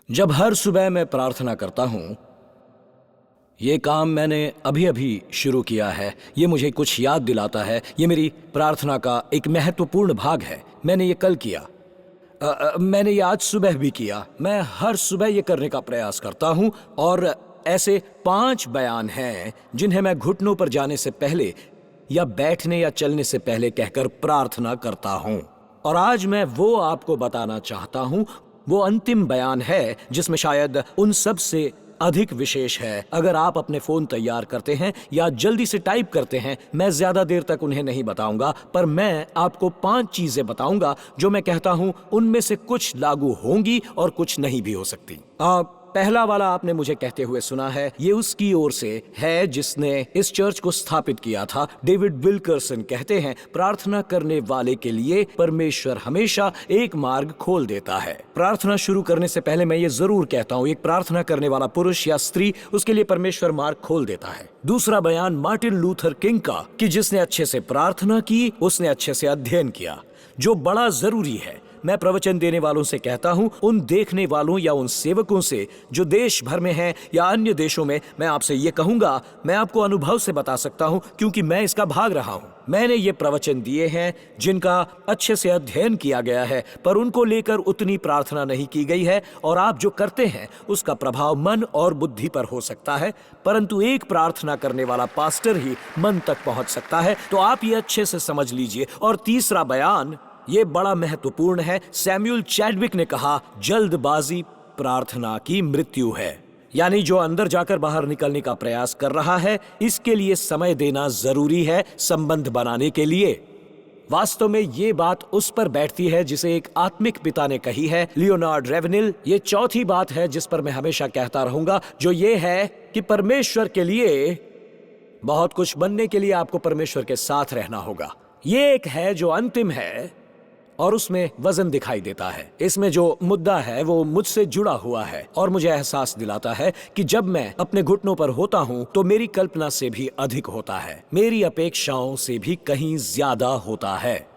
जब हर सुबह मैं प्रार्थना करता हूँ, ये काम मैंने अभी अभी शुरू किया है। ये मुझे कुछ याद दिलाता है। ये मेरी प्रार्थना का एक महत्वपूर्ण भाग है। मैंने ये कल किया। मैंने ये आज सुबह भी किया। मैं हर सुबह ये करने का प्रयास करता हूँ। और ऐसे 5 बयान हैं जिन्हें मैं घुटनों पर जाने से पहले या बैठने या चलने से पहले कहकर प्रार्थना करता हूँ। और आज मैं वो आपको बताना चाहता हूँ। वो अंतिम बयान है जिसमें शायद उन सब से अधिक विशेष है। अगर आप अपने फोन तैयार करते हैं या जल्दी से टाइप करते हैं, मैं ज्यादा देर तक उन्हें नहीं बताऊंगा, पर मैं आपको 5 चीजें बताऊंगा जो मैं कहता हूं उनमें से कुछ लागू होंगी और कुछ नहीं भी हो सकती। पहला वाला आपने मुझे कहते हुए सुना है। ये उसकी ओर से है जिसने इस चर्च को स्थापित किया था। डेविड विल्करसन कहते हैं, प्रार्थना करने वाले के लिए परमेश्वर हमेशा एक मार्ग खोल देता है। प्रार्थना शुरू करने से पहले मैं ये जरूर कहता हूँ, एक प्रार्थना करने वाला पुरुष या स्त्री, उसके लिए परमेश्वर मार्ग खोल देता है। दूसरा बयान मार्टिन लूथर किंग का, कि जिसने अच्छे से प्रार्थना की उसने अच्छे से अध्ययन किया, जो बड़ा जरूरी है। मैं प्रवचन देने वालों से कहता हूं, उन देखने वालों या उन सेवकों से जो देश भर में हैं या अन्य देशों में, मैं आपसे ये कहूंगा, मैं आपको अनुभव से बता सकता हूं क्योंकि मैं इसका भाग रहा हूं। मैंने ये प्रवचन दिए हैं जिनका अच्छे से अध्ययन किया गया है, पर उनको लेकर उतनी प्रार्थना नहीं की गई है, और आप जो करते हैं उसका प्रभाव मन और बुद्धि पर हो सकता है, परंतु एक प्रार्थना करने वाला पास्टर ही मन तक पहुंच सकता है। तो आप ये अच्छे से समझ लीजिए। और तीसरा बयान, ये बड़ा महत्वपूर्ण है। सैमुअल चैडविक ने कहा, जल्दबाजी प्रार्थना की मृत्यु है। यानी जो अंदर जाकर बाहर निकलने का प्रयास कर रहा है, इसके लिए समय देना जरूरी है संबंध बनाने के लिए। वास्तव में ये बात उस पर बैठती है जिसे एक आत्मिक पिता ने कही है, लियोनार्ड रेवनिल। ये चौथी बात है जिस पर मैं हमेशा कहता रहूंगा, जो ये है कि परमेश्वर के लिए बहुत कुछ बनने के लिए आपको परमेश्वर के साथ रहना होगा। ये एक है जो अंतिम है और उसमें वजन दिखाई देता है। इसमें जो मुद्दा है वो मुझसे जुड़ा हुआ है और मुझे एहसास दिलाता है कि जब मैं अपने घुटनों पर होता हूँ तो मेरी कल्पना से भी अधिक होता है, मेरी अपेक्षाओं से भी कहीं ज्यादा होता है।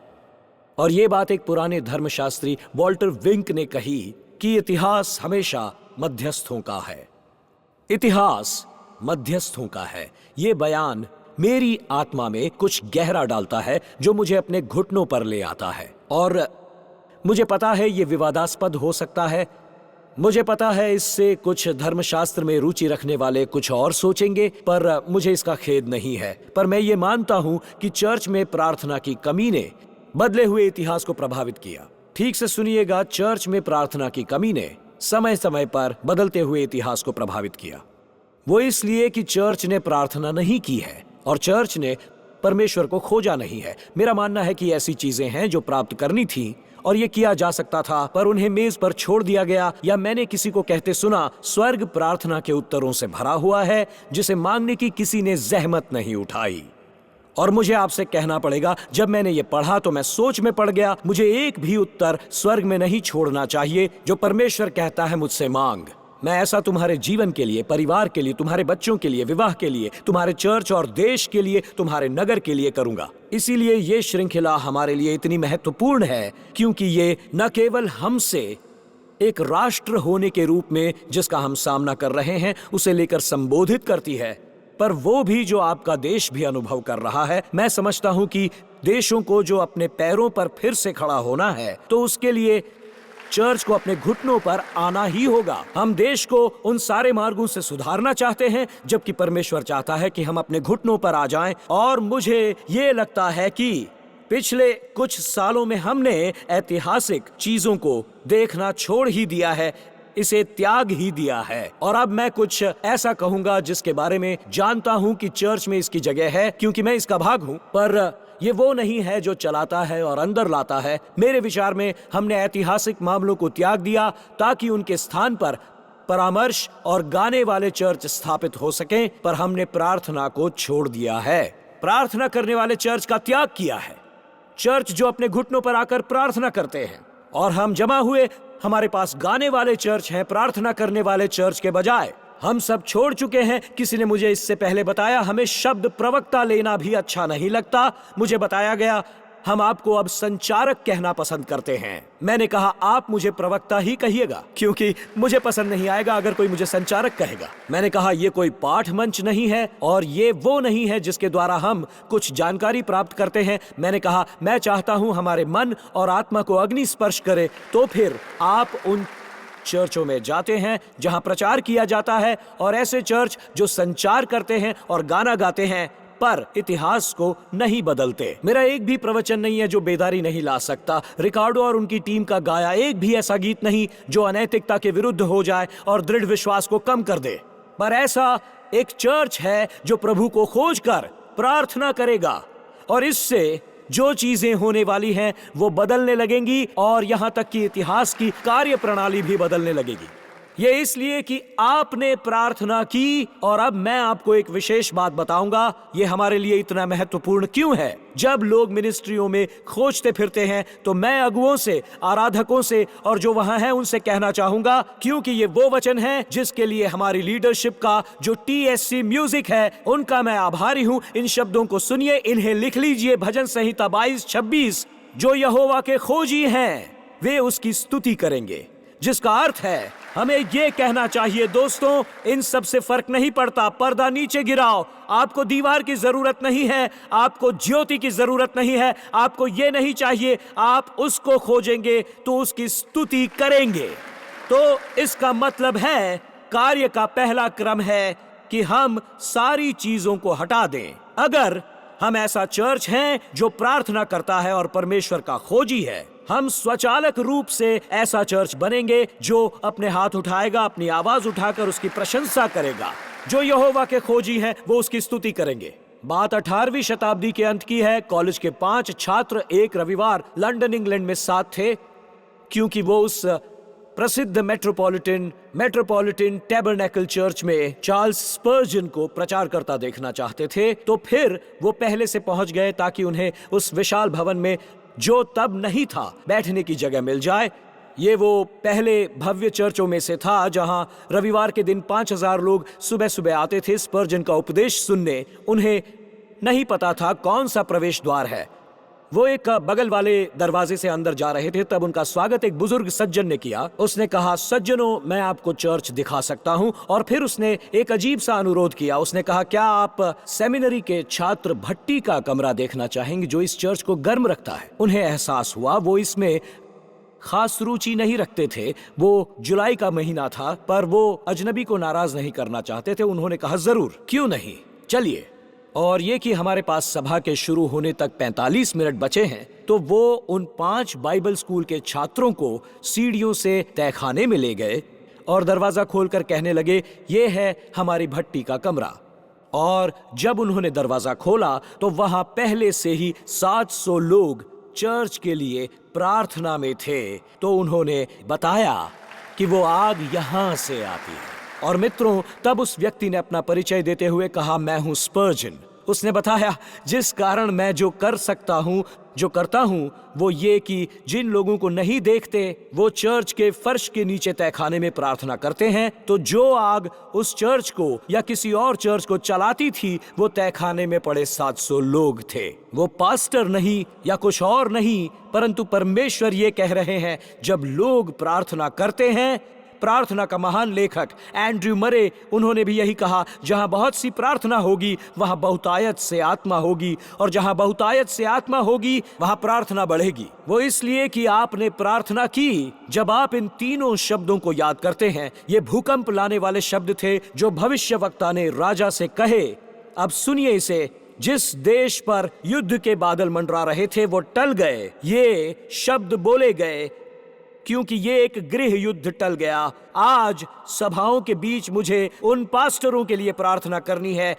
और ये बात एक पुराने धर्मशास्त्री वॉल्टर विंक ने कही कि इतिहास हमेशा मध्यस्थों का है। इतिहास मध्यस्थों का है। ये बयान मेरी आत्मा में कुछ गहरा डालता है जो मुझे अपने घुटनों पर ले आता है। और मुझे पता है ये विवादास्पद हो सकता है। मुझे पता है इससे कुछ धर्मशास्त्र में रुचि रखने वाले कुछ और सोचेंगे, पर मुझे इसका खेद नहीं है। पर मैं ये मानता हूं कि चर्च में प्रार्थना की कमी ने बदले हुए इतिहास को प्रभावित किया। ठीक से सुनिएगा, चर्च में प्रार्थना की कमी ने समय समय पर बदलते हुए इतिहास को प्रभावित किया। वो इसलिए कि चर्च ने प्रार्थना नहीं की है और चर्च ने परमेश्वर को खोजा नहीं है। मेरा मानना है कि ऐसी चीजें हैं जो प्राप्त करनी थी और ये किया जा सकता था, पर उन्हें मेज पर छोड़ दिया गया। या मैंने किसी को कहते सुना, स्वर्ग प्रार्थना के उत्तरों से भरा हुआ है जिसे मांगने की किसी ने जहमत नहीं उठाई। और मुझे आपसे कहना पड़ेगा, जब मैंने ये पढ़ा तो मैं सोच में पड़ गया। मुझे एक भी उत्तर स्वर्ग में नहीं छोड़ना चाहिए जो परमेश्वर कहता है मुझसे मांग। मैं ऐसा तुम्हारे जीवन के लिए, परिवार के लिए, तुम्हारे बच्चों के लिए, विवाह के लिए, तुम्हारे चर्च और देश के लिए, तुम्हारे नगर के लिए करूंगा। इसीलिए ये श्रृंखला हमारे लिए इतनी महत्वपूर्ण है क्योंकि ये न केवल हमसे एक राष्ट्र होने के रूप में जिसका हम सामना कर रहे हैं उसे लेकर संबोधित करती है, पर वो भी जो आपका देश भी अनुभव कर रहा है। मैं समझता हूं कि देशों को जो अपने पैरों पर फिर से खड़ा होना है तो उसके लिए चर्च को अपने घुटनों पर आना ही होगा। हम देश को उन सारे मार्गों से सुधारना चाहते हैं जबकि परमेश्वर चाहता है कि हम अपने घुटनों पर आ जाएं। और मुझे ये लगता है कि पिछले कुछ सालों में हमने ऐतिहासिक चीजों को देखना छोड़ ही दिया है, इसे त्याग ही दिया है। और अब मैं कुछ ऐसा कहूंगा जिसके बारे में जानता हूं कि चर्च में इसकी जगह है क्योंकि मैं इसका भाग हूं, पर ये वो नहीं है जो चलाता है और अंदर लाता है। मेरे विचार में हमने ऐतिहासिक मामलों को त्याग दिया ताकि उनके स्थान पर परामर्श और गाने वाले चर्च स्थापित हो सकें, पर हमने प्रार्थना को छोड़ दिया है। प्रार्थना करने वाले चर्च का त्याग किया है। चर्च जो अपने घुटनों पर आकर प्रार्थना करते हैं, और हम जमा हुए, हमारे पास गाने वाले चर्च हैं प्रार्थना करने वाले चर्च के बजाय। हम सब छोड़ चुके हैं। किसी ने मुझे इससे पहले बताया, हमें शब्द प्रवक्ता लेना भी अच्छा नहीं लगता। मुझे बताया गया हम आपको अब संचारक कहना पसंद करते हैं। मैंने कहा आप मुझे प्रवक्ता ही कहिएगा, क्योंकि मुझे पसंद नहीं आएगा अगर कोई मुझे संचारक कहेगा। मैंने कहा ये कोई पाठ मंच नहीं है और ये वो नहीं है जिसके द्वारा हम कुछ जानकारी प्राप्त करते हैं। मैंने कहा मैं चाहता हूं हमारे मन और आत्मा को अग्नि स्पर्श करे। तो फिर आप उन चर्चों में जाते हैं जहां प्रचार किया जाता है, और ऐसे चर्च जो संचार करते हैं और गाना गाते हैं पर इतिहास को नहीं बदलते। मेरा एक भी प्रवचन नहीं है जो बेदारी नहीं ला सकता। रिकार्डो और उनकी टीम का गाया एक भी ऐसा गीत नहीं जो अनैतिकता के विरुद्ध हो जाए और दृढ़ विश्वास को कम कर दे। पर ऐसा एक चर्च है जो प्रभु को खोजकर प्रार्थना करेगा, और इससे जो चीजें होने वाली हैं वो बदलने लगेंगी, और यहां तक कि इतिहास की कार्य प्रणाली भी बदलने लगेगी। ये इसलिए कि आपने प्रार्थना की। और अब मैं आपको एक विशेष बात बताऊंगा, ये हमारे लिए इतना महत्वपूर्ण क्यों है। जब लोग मिनिस्ट्रियों में खोजते फिरते हैं तो मैं अगुओं से, आराधकों से और जो वहां हैं उनसे कहना चाहूंगा, क्योंकि ये वो वचन है जिसके लिए हमारी लीडरशिप का जो TSC म्यूजिक है उनका मैं आभारी हूं। इन शब्दों को सुनिए, इन्हें लिख लीजिए। भजन संहिता 22:26, जो यहोवा के खोजी हैं वे उसकी स्तुति करेंगे, जिसका अर्थ है हमें ये कहना चाहिए, दोस्तों इन सब से फर्क नहीं पड़ता। पर्दा नीचे गिराओ, आपको दीवार की जरूरत नहीं है, आपको ज्योति की जरूरत नहीं है, आपको ये नहीं चाहिए। आप उसको खोजेंगे तो उसकी स्तुति करेंगे। तो इसका मतलब है कार्य का पहला क्रम है कि हम सारी चीजों को हटा दें। अगर हम ऐसा चर्च हैं जो प्रार्थना करता है और परमेश्वर का खोजी है, हम स्वचालक रूप से ऐसा चर्च बनेंगे जो अपने हाथ उठाएगा, अपनी आवाज उठाकर उसकी प्रशंसा करेगा। जो यहोवा के खोजी हैं वो उसकी स्तुति करेंगे। बात 18वीं शताब्दी के अंत की है। कॉलेज के 5 छात्र एक रविवार लंदन इंग्लैंड में साथ थे, क्योंकि वो उस प्रसिद्ध मेट्रोपॉलिटन टैबरनेकल चर्च में चार्ल्स स्पर्जन को प्रचार करता देखना चाहते थे। तो फिर वो पहले से पहुंच गए ताकि उन्हें उस विशाल भवन में, जो तब नहीं था, बैठने की जगह मिल जाए। ये वो पहले भव्य चर्चों में से था जहां रविवार के दिन 5000 लोग सुबह सुबह आते थे स्पर्जन का उपदेश सुनने। उन्हें नहीं पता था कौन सा प्रवेश द्वार है। वो एक बगल वाले दरवाजे से अंदर जा रहे थे, तब उनका स्वागत एक बुजुर्ग सज्जन ने किया। उसने कहा, सज्जनों मैं आपको चर्च दिखा सकता हूँ। और फिर उसने एक अजीब सा अनुरोध किया। उसने कहा, क्या आप सेमिनरी के छात्र भट्टी का कमरा देखना चाहेंगे जो इस चर्च को गर्म रखता है। उन्हें एहसास हुआ वो इसमें खास रुचि नहीं रखते थे। वो जुलाई का महीना था, पर वो अजनबी को नाराज नहीं करना चाहते थे। उन्होंने कहा, जरूर, क्यों नहीं, चलिए। और ये कि हमारे पास सभा के शुरू होने तक 45 मिनट बचे हैं, तो वो उन 5 बाइबल स्कूल के छात्रों को सीढ़ियों से तहखाने में ले गए और दरवाजा खोलकर कहने लगे, ये है हमारी भट्टी का कमरा। और जब उन्होंने दरवाजा खोला तो वहां पहले से ही 700 लोग चर्च के लिए प्रार्थना में थे। तो उन्होंने बताया कि वो आग यहां से आती है। और मित्रों, तब उस व्यक्ति ने अपना परिचय देते हुए कहा, मैं हूं स्पर्जन। उसने बताया, जिस कारण मैं जो कर सकता हूं, जो करता हूं, वो ये कि जिन लोगों को नहीं देखते वो चर्च के फर्श के नीचे तहखाने में प्रार्थना करते हैं। तो जो आग उस चर्च को या किसी और चर्च को चलाती थी वो तहखाने में पड़े 700 लोग थे। वो पास्टर नहीं या कुछ और नहीं, परंतु परमेश्वर ये कह रहे हैं, जब लोग प्रार्थना करते हैं। प्रार्थना का महान लेखक एंड्रयू मरे, उन्होंने भी यही कहा, जहां बहुत सी प्रार्थना होगी वहां बहुतायत से आत्मा होगी, और जहां बहुतायत से आत्मा होगी वहां प्रार्थना बढ़ेगी। वो इसलिए कि आपने प्रार्थना की। जब आप इन तीनों शब्दों को याद करते हैं, ये भूकंप लाने वाले शब्द थे जो भविष्यवक्ता ने राजा से कहे। अब सुनिए इसे, जिस देश पर युद्ध के बादल मंडरा रहे थे वो टल गए। ये शब्द बोले गए क्योंकि ये एक गृह युद्ध टल गया। आज सभाओं के बीच मुझे उन पास्टरों के लिए प्रार्थना करनी है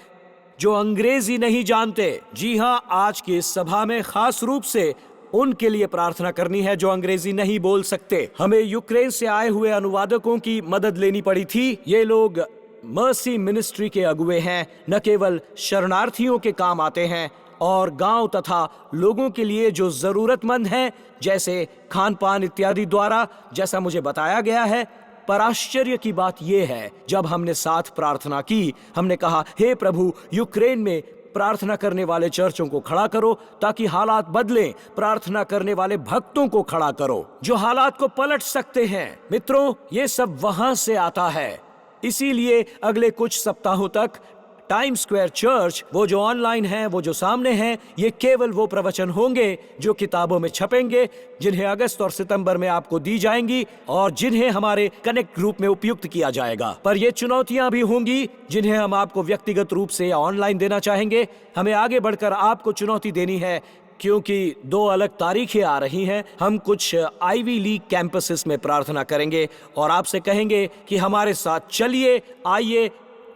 जो अंग्रेजी नहीं जानते। जी हाँ, आज की इस सभा में खास रूप से उनके लिए प्रार्थना करनी है जो अंग्रेजी नहीं बोल सकते। हमें यूक्रेन से आए हुए अनुवादकों की मदद लेनी पड़ी थी। ये लोग मर्सी मिनिस्ट्री के अगुवे हैं, न केवल शरणार्थियों के काम आते हैं और गांव तथा लोगों के लिए जो जरूरतमंद हैं, जैसे खान पान इत्यादि द्वारा, जैसा मुझे बताया गया है। पर आश्चर्य की बात यह है, जब हमने साथ प्रार्थना की, हमने कहा, हे प्रभु, यूक्रेन में प्रार्थना करने वाले चर्चों को खड़ा करो ताकि हालात बदलें। प्रार्थना करने वाले भक्तों को खड़ा करो जो हालात को पलट सकते हैं। मित्रों, ये सब वहां से आता है। इसीलिए अगले कुछ सप्ताहों तक टाइम स्क्वायर चर्च, वो जो ऑनलाइन है, वो जो सामने हैं, ये केवल वो प्रवचन होंगे जो किताबों में छपेंगे, जिन्हें अगस्त और सितंबर में आपको दी जाएंगी और जिन्हें हमारे कनेक्ट ग्रुप में उपयुक्त किया जाएगा। पर ये चुनौतियां भी होंगी जिन्हें हम आपको व्यक्तिगत रूप से या ऑनलाइन देना चाहेंगे। हमें आगे बढ़कर आपको चुनौती देनी है क्योंकि 2 अलग तारीखें आ रही हैं। हम कुछ आईवी लीग कैंपसेस में प्रार्थना करेंगे और आपसे कहेंगे कि हमारे साथ चलिए, आइए।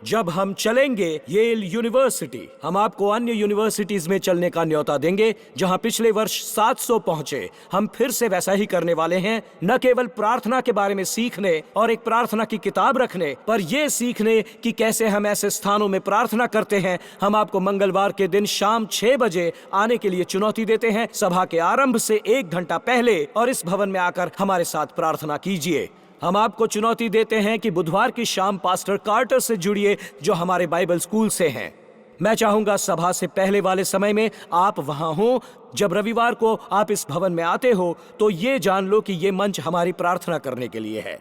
जब हम चलेंगे येल यूनिवर्सिटी, हम आपको अन्य यूनिवर्सिटीज में चलने का न्योता देंगे जहां पिछले वर्ष 700 पहुंचे। हम फिर से वैसा ही करने वाले हैं, न केवल प्रार्थना के बारे में सीखने और एक प्रार्थना की किताब रखने, पर यह सीखने कि कैसे हम ऐसे स्थानों में प्रार्थना करते हैं। हम आपको मंगलवार के दिन शाम 6 बजे आने के लिए चुनौती देते हैं, सभा के आरंभ से 1 घंटा पहले, और इस भवन में आकर हमारे साथ प्रार्थना कीजिए। हम आपको चुनौती देते हैं कि बुधवार की शाम पास्टर कार्टर से जुड़िए जो हमारे बाइबल स्कूल से हैं। मैं चाहूंगा सभा से पहले वाले समय में आप वहां हो। जब रविवार को आप इस भवन में आते हो तो ये जान लो कि ये मंच हमारी प्रार्थना करने के लिए है।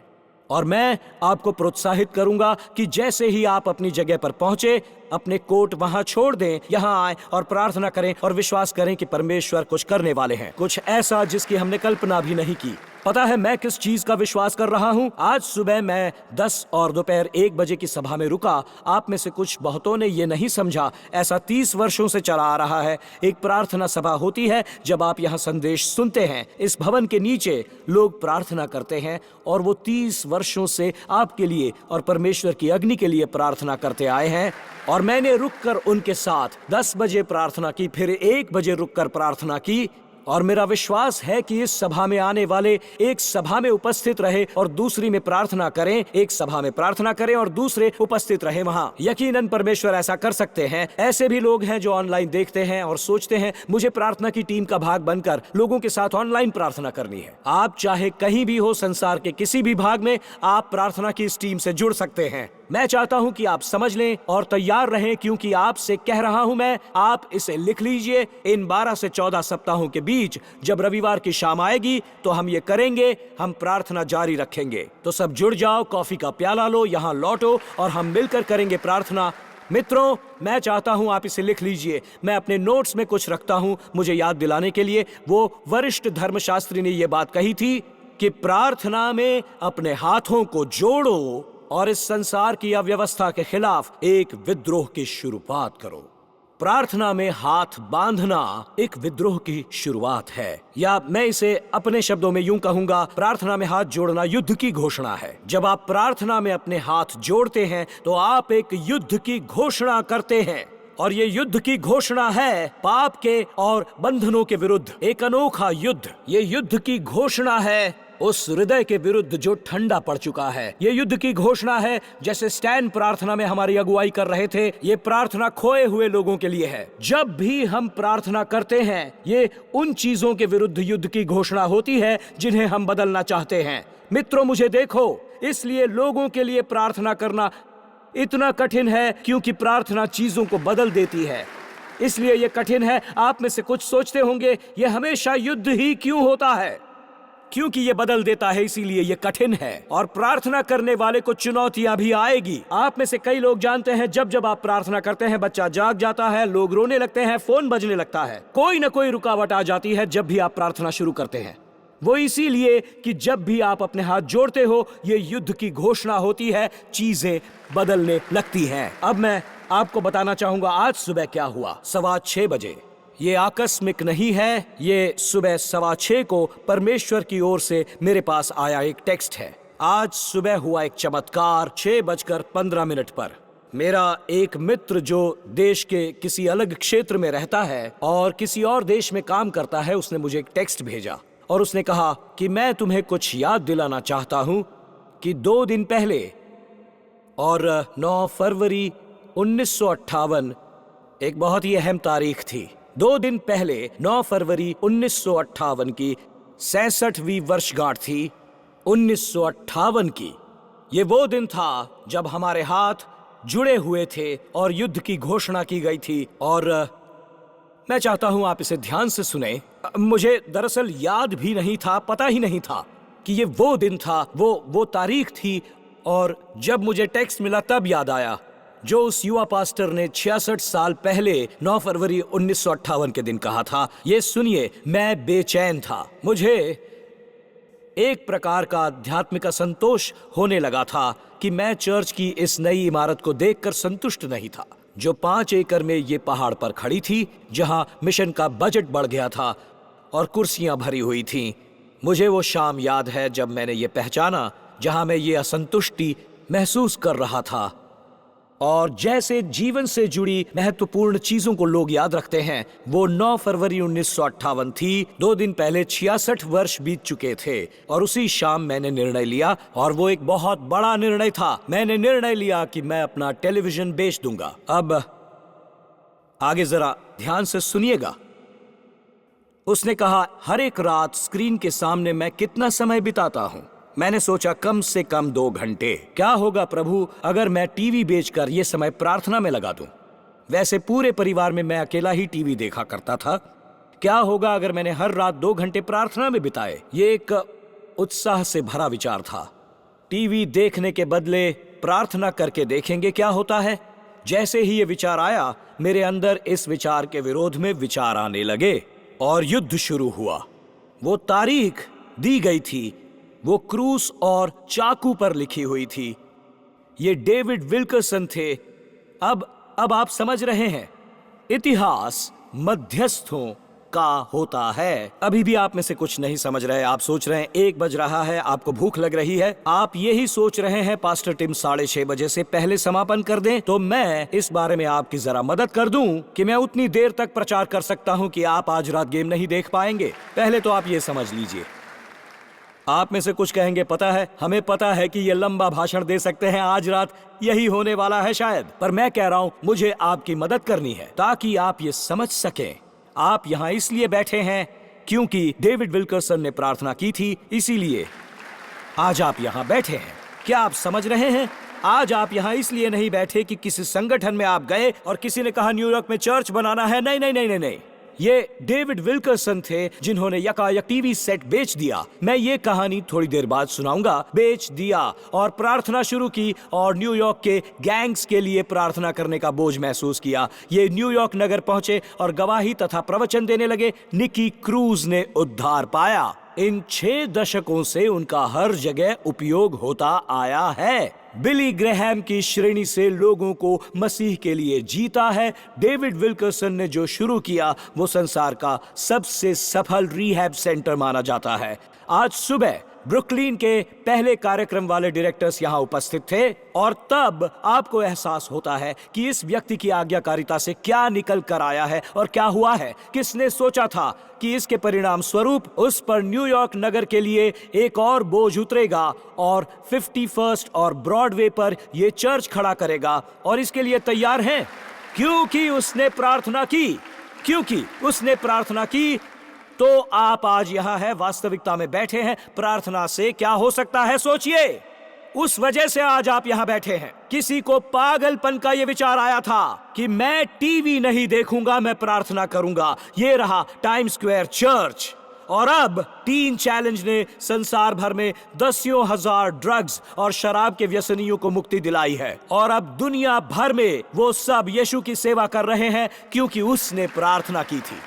और मैं आपको प्रोत्साहित करूंगा कि जैसे ही आप अपनी जगह पर पहुंचे, अपने कोट वहां छोड़ दें, यहां आए और प्रार्थना करें और विश्वास करें कि परमेश्वर कुछ करने वाले हैं, कुछ ऐसा जिसकी हमने कल्पना भी नहीं की। पता है मैं किस चीज का विश्वास कर रहा हूं? आज सुबह मैं 10 और दोपहर 1 बजे की सभा में रुका। आप में से कुछ बहुतों ने ये नहीं समझा, ऐसा 30 वर्षों से चला आ रहा है। एक प्रार्थना सभा होती है जब आप यहाँ संदेश सुनते हैं। इस भवन के नीचे लोग प्रार्थना करते हैं और वो 30 वर्षों से आपके लिए और परमेश्वर की अग्नि के लिए प्रार्थना करते आए हैं। और मैंने रुककर उनके साथ 10 बजे प्रार्थना की, फिर 1 बजे रुककर प्रार्थना की। और मेरा विश्वास है कि इस सभा में आने वाले एक सभा में उपस्थित रहे और दूसरी में प्रार्थना करें, एक सभा में प्रार्थना करें और दूसरे उपस्थित रहे वहां। यकीनन परमेश्वर ऐसा कर सकते हैं। ऐसे भी लोग हैं जो ऑनलाइन देखते हैं और सोचते हैं मुझे प्रार्थना की टीम का भाग बनकर लोगों के साथ ऑनलाइन प्रार्थना करनी है। आप चाहे कहीं भी हो, संसार के किसी भी भाग में, आप प्रार्थना की इस टीम से जुड़ सकते हैं। मैं चाहता हूं कि आप समझ लें और तैयार रहें, क्योंकि आपसे कह रहा हूं मैं, आप इसे लिख लीजिए। इन 12 से 14 सप्ताहों के बीच जब रविवार की शाम आएगी तो हम ये करेंगे, हम प्रार्थना जारी रखेंगे। तो सब जुड़ जाओ, कॉफी का प्याला लो, यहाँ लौटो और हम मिलकर करेंगे प्रार्थना। मित्रों, मैं चाहता हूं आप इसे लिख लीजिए। मैं अपने नोट्स में कुछ रखता हूं मुझे याद दिलाने के लिए। वो वरिष्ठ धर्मशास्त्री ने ये बात कही थी कि प्रार्थना में अपने हाथों को जोड़ो और इस संसार की अव्यवस्था के खिलाफ एक विद्रोह की शुरुआत करो। प्रार्थना में हाथ बांधना एक विद्रोह की शुरुआत है, या मैं इसे अपने शब्दों में यूं कहूंगा, प्रार्थना में हाथ जोड़ना युद्ध की घोषणा है। जब आप प्रार्थना में अपने हाथ जोड़ते हैं तो आप एक युद्ध की घोषणा करते हैं, और ये युद्ध की घोषणा है पाप के और बंधनों के विरुद्ध, एक अनोखा युद्ध। ये युद्ध की घोषणा है उस हृदय के विरुद्ध जो ठंडा पड़ चुका है। ये युद्ध की घोषणा है, जैसे स्टैन प्रार्थना में हमारी अगुवाई कर रहे थे, ये प्रार्थना खोए हुए लोगों के लिए है। जब भी हम प्रार्थना करते हैं, ये उन चीजों के विरुद्ध युद्ध की घोषणा होती है जिन्हें हम बदलना चाहते हैं। मित्रों, मुझे देखो, इसलिए लोगों के लिए प्रार्थना करना इतना कठिन है क्योंकि प्रार्थना चीजों को बदल देती है। इसलिए ये कठिन है। आप में से कुछ सोचते होंगे ये हमेशा युद्ध ही क्यों होता है? क्योंकि ये बदल देता है, इसीलिए ये कठिन है। और प्रार्थना करने वाले को चुनौतियां भी आएगी। आप में से कई लोग जानते हैं, जब जब आप प्रार्थना करते हैं बच्चा जाग जाता है, लोग रोने लगते हैं, फोन बजने लगता है, कोई न कोई रुकावट आ जाती है जब भी आप प्रार्थना शुरू करते हैं। वो इसीलिए कि जब भी आप अपने हाथ जोड़ते हो, ये युद्ध की घोषणा होती है, चीजें बदलने लगती हैं। अब मैं आपको बताना चाहूंगा आज सुबह क्या हुआ। 6:15 बजे। ये आकस्मिक नहीं है, ये सुबह 6:15 को परमेश्वर की ओर से मेरे पास आया एक टेक्स्ट है। आज सुबह हुआ एक चमत्कार 6:15 पर। मेरा एक मित्र जो देश के किसी अलग क्षेत्र में रहता है और किसी और देश में काम करता है, उसने मुझे एक टेक्स्ट भेजा और उसने कहा कि मैं तुम्हें कुछ याद दिलाना चाहता हूं कि 2 दिन पहले और 9 फरवरी 1958 एक बहुत ही अहम तारीख थी। 2 दिन पहले 9 फरवरी 1958 की 66वीं वर्षगांठ थी। 1958 की ये वो दिन था जब हमारे हाथ जुड़े हुए थे और युद्ध की घोषणा की गई थी। और मैं चाहता हूं आप इसे ध्यान से सुने। मुझे दरअसल याद भी नहीं था, पता ही नहीं था कि ये वो दिन था, वो तारीख थी। और जब मुझे टेक्स्ट मिला तब याद आया, जो उस युवा पास्टर ने 66 साल पहले 9 फरवरी 1958 के दिन कहा था। ये सुनिए, मैं बेचैन था। मुझे एक प्रकार का आध्यात्मिक असंतोष होने लगा था कि मैं चर्च की इस नई इमारत को देखकर संतुष्ट नहीं था, जो 5 एकड़ में ये पहाड़ पर खड़ी थी, जहां मिशन का बजट बढ़ गया था और कुर्सियां भरी हुई थीं। मुझे वो शाम याद है जब मैंने ये पहचाना, जहां मैं ये असंतुष्टि महसूस कर रहा था। और जैसे जीवन से जुड़ी महत्वपूर्ण चीजों को लोग याद रखते हैं, वो 9 फरवरी 1958 थी। 2 दिन पहले 66 वर्ष बीत चुके थे। और उसी शाम मैंने निर्णय लिया, और वो एक बहुत बड़ा निर्णय था। मैंने निर्णय लिया कि मैं अपना टेलीविजन बेच दूंगा। अब आगे जरा ध्यान से सुनिएगा। उसने कहा, हर एक रात स्क्रीन के सामने मैं कितना समय बिताता हूं। मैंने सोचा कम से कम 2 घंटे। क्या होगा प्रभु अगर मैं टीवी बेचकर ये समय प्रार्थना में लगा दूं? वैसे पूरे परिवार में मैं अकेला ही टीवी देखा करता था। क्या होगा अगर मैंने हर रात 2 घंटे प्रार्थना में बिताए? ये एक उत्साह से भरा विचार था। टीवी देखने के बदले प्रार्थना करके देखेंगे क्या होता है। जैसे ही ये विचार आया, मेरे अंदर इस विचार के विरोध में विचार आने लगे और युद्ध शुरू हुआ। वो तारीख दी गई थी, वो क्रूस और चाकू पर लिखी हुई थी। ये डेविड विल्करसन थे। अब आप समझ रहे हैं, इतिहास मध्यस्थों का होता है। अभी भी आप में से कुछ नहीं समझ रहे। आप सोच रहे हैं 1 बज रहा है, आपको भूख लग रही है। आप यही सोच रहे हैं पास्टर टिम 6:30 बजे से पहले समापन कर दें। तो मैं इस बारे में आपकी जरा मदद कर दूं कि मैं उतनी देर तक प्रचार कर सकता हूं कि आप आज रात गेम नहीं देख पाएंगे। पहले तो आप ये समझ लीजिए। आप में से कुछ कहेंगे, पता है, हमें पता है कि ये लंबा भाषण दे सकते हैं, आज रात यही होने वाला है शायद। पर मैं कह रहा हूं, मुझे आपकी मदद करनी है ताकि आप ये समझ सकें। आप यहाँ इसलिए बैठे हैं क्योंकि डेविड विल्करसन ने प्रार्थना की थी, इसीलिए आज आप यहाँ बैठे हैं। क्या आप समझ रहे हैं? आज आप यहाँ इसलिए नहीं बैठे कि किसी संगठन में आप गए और किसी ने कहा न्यूयॉर्क में चर्च बनाना है। नहीं नहीं नहीं नहीं नहीं। ये डेविड विल्करसन थे जिन्होंने यकायक टीवी सेट बेच दिया। मैं ये कहानी थोड़ी देर बाद सुनाऊंगा। बेच दिया और प्रार्थना शुरू की और न्यूयॉर्क के गैंग्स के लिए प्रार्थना करने का बोझ महसूस किया। ये न्यूयॉर्क नगर पहुंचे और गवाही तथा प्रवचन देने लगे। निकी क्रूज ने उद्धार पाया। इन 6 दशकों से उनका हर जगह उपयोग होता आया है। बिली ग्रेहम की श्रेणी से लोगों को मसीह के लिए जीता है। डेविड विल्करसन ने जो शुरू किया वो संसार का सबसे सफल रिहैब सेंटर माना जाता है। आज सुबह ब्रुकलिन के पहले कार्यक्रम वाले डायरेक्टर्स यहाँ उपस्थित थे और तब आपको एहसास होता है कि इस व्यक्ति की आज्ञाकारिता से क्या निकल कर आया है और क्या हुआ है। किसने सोचा था कि इसके परिणाम स्वरूप उस पर न्यूयॉर्क नगर के लिए एक और बोझ उतरेगा और 51st और ब्रॉडवे पर यह चर्च खड़ा करेगा। और इसके लिए तैयार हैं क्योंकि उसने प्रार्थना की। क्योंकि उसने प्रार्थना की तो आप आज यहाँ है, वास्तविकता में बैठे हैं। प्रार्थना से क्या हो सकता है सोचिए। उस वजह से आज आप यहाँ बैठे हैं। किसी को पागलपन का ये विचार आया था कि मैं टीवी नहीं देखूंगा, मैं प्रार्थना करूंगा। ये रहा टाइम स्क्वायर चर्च। और अब टीन चैलेंज ने संसार भर में 10,000 ड्रग्स और शराब के व्यसनियों को मुक्ति दिलाई है। और अब दुनिया भर में वो सब यीशु की सेवा कर रहे हैं क्योंकि उसने प्रार्थना की थी।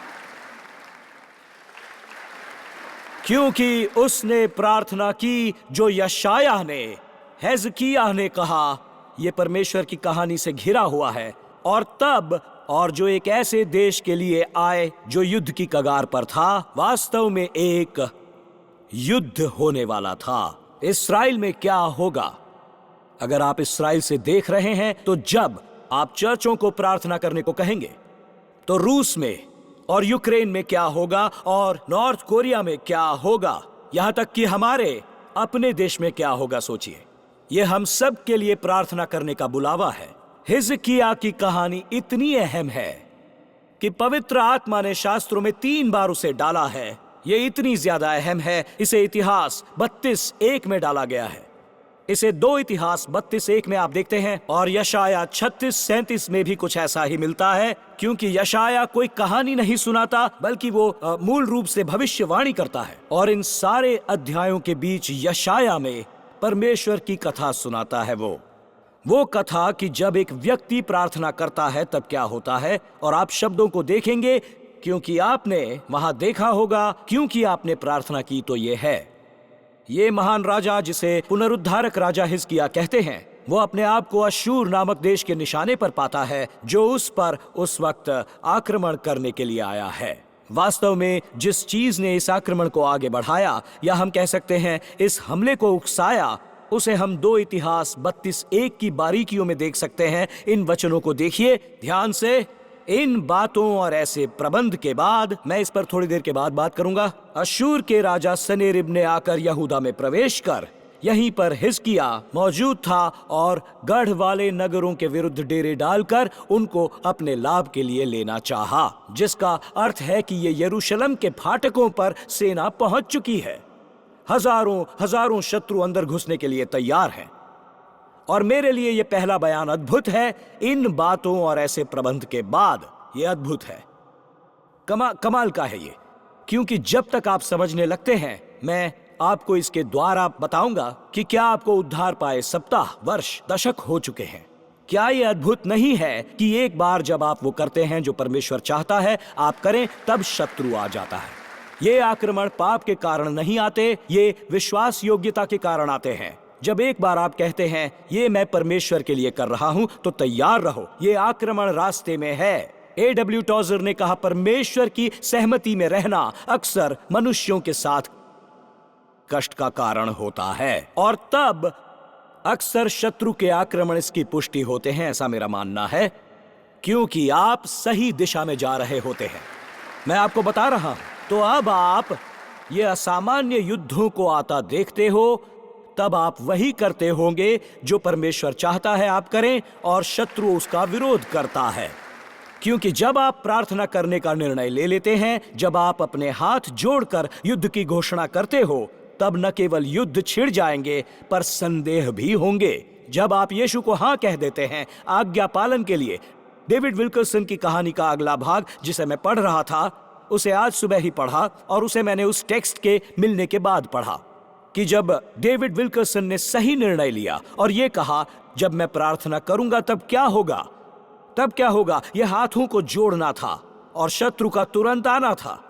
क्योंकि उसने प्रार्थना की जो यशायाह ने, हिजकिय्याह ने कहा, यह परमेश्वर की कहानी से घिरा हुआ है। और तब और जो एक ऐसे देश के लिए आए जो युद्ध की कगार पर था। वास्तव में एक युद्ध होने वाला था। इस्राएल में क्या होगा? अगर आप इस्राएल से देख रहे हैं तो जब आप चर्चों को प्रार्थना करने को कहेंगे तो रूस में और यूक्रेन में क्या होगा और नॉर्थ कोरिया में क्या होगा, यहां तक कि हमारे अपने देश में क्या होगा। सोचिए, यह हम सब के लिए प्रार्थना करने का बुलावा है। हिजकिय्याह की कहानी इतनी अहम है कि पवित्र आत्मा ने शास्त्रों में 3 बार उसे डाला है। यह इतनी ज्यादा अहम है, इसे इतिहास 32:1 में डाला गया है। इसे 2 इतिहास 32:1 में आप देखते हैं और यशाया 36:37 में भी कुछ ऐसा ही मिलता है, क्योंकि यशाया कोई कहानी नहीं सुनाता बल्कि वो मूल रूप से भविष्यवाणी करता है। और इन सारे अध्यायों के बीच यशाया में परमेश्वर की कथा सुनाता है। वो कथा कि जब एक व्यक्ति प्रार्थना करता है तब क्या होता है। और आप शब्दों को देखेंगे क्योंकि आपने वहां देखा होगा, क्योंकि आपने प्रार्थना की तो ये है। ये महान राजा जिसे पुनरुद्धारक राजा हिजकिय्याह कहते हैं, वो अपने आप को अश्शूर नामक देश के निशाने पर पाता है जो उस पर उस वक्त आक्रमण करने के लिए आया है। वास्तव में जिस चीज ने इस आक्रमण को आगे बढ़ाया, या हम कह सकते हैं इस हमले को उकसाया, उसे हम 2 इतिहास 32:1 की बारीकियों में देख सकते हैं। इन वचनों को देखिए ध्यान से। इन बातों और ऐसे प्रबंध के बाद, मैं इस पर थोड़ी देर के बाद बात करूंगा, अश्शूर के राजा सनेरिब ने आकर यहूदा में प्रवेश कर यहीं पर हिजकिय्याह मौजूद था और गढ़ वाले नगरों के विरुद्ध डेरे डालकर उनको अपने लाभ के लिए लेना चाहा, जिसका अर्थ है कि ये यरूशलेम के फाटकों पर सेना पहुंच चुकी है। हजारों हजारों शत्रु अंदर घुसने के लिए तैयार हैं। और मेरे लिए यह पहला बयान अद्भुत है। इन बातों और ऐसे प्रबंध के बाद यह अद्भुत है, कमाल का है ये, क्योंकि जब तक आप समझने लगते हैं, मैं आपको इसके द्वारा बताऊंगा कि क्या आपको उद्धार पाए सप्ताह, वर्ष, दशक हो चुके हैं। क्या यह अद्भुत नहीं है कि एक बार जब आप वो करते हैं जो परमेश्वर चाहता है आप करें, तब शत्रु आ जाता है। ये आक्रमण पाप के कारण नहीं आते, ये विश्वास योग्यता के कारण आते हैं। जब एक बार आप कहते हैं ये मैं परमेश्वर के लिए कर रहा हूं, तो तैयार रहो, ये आक्रमण रास्ते में है। A.W. टॉजर ने कहा, परमेश्वर की सहमति में रहना अक्सर मनुष्यों के साथ कष्ट का कारण होता है, और तब अक्सर शत्रु के आक्रमण इसकी पुष्टि होते हैं, ऐसा मेरा मानना है, क्योंकि आप सही दिशा में जा रहे होते हैं। मैं आपको बता रहा हूं। तो अब आप ये असामान्य युद्धों को आता देखते हो, तब आप वही करते होंगे जो परमेश्वर चाहता है आप करें, और शत्रु उसका विरोध करता है। क्योंकि जब आप प्रार्थना करने का निर्णय ले लेते हैं, जब आप अपने हाथ जोड़कर युद्ध की घोषणा करते हो, तब न केवल युद्ध छिड़ जाएंगे पर संदेह भी होंगे। जब आप यीशु को हां कह देते हैं आज्ञा पालन के लिए। डेविड विल्करसन की कहानी का अगला भाग जिसे मैं पढ़ रहा था, उसे आज सुबह ही पढ़ा, और उसे मैंने उस टेक्स्ट के मिलने के बाद पढ़ा कि जब डेविड विल्करसन ने सही निर्णय लिया और ये कहा, जब मैं प्रार्थना करूंगा तब क्या होगा, तब क्या होगा, यह हाथों को जोड़ना था और शत्रु का तुरंत आना था।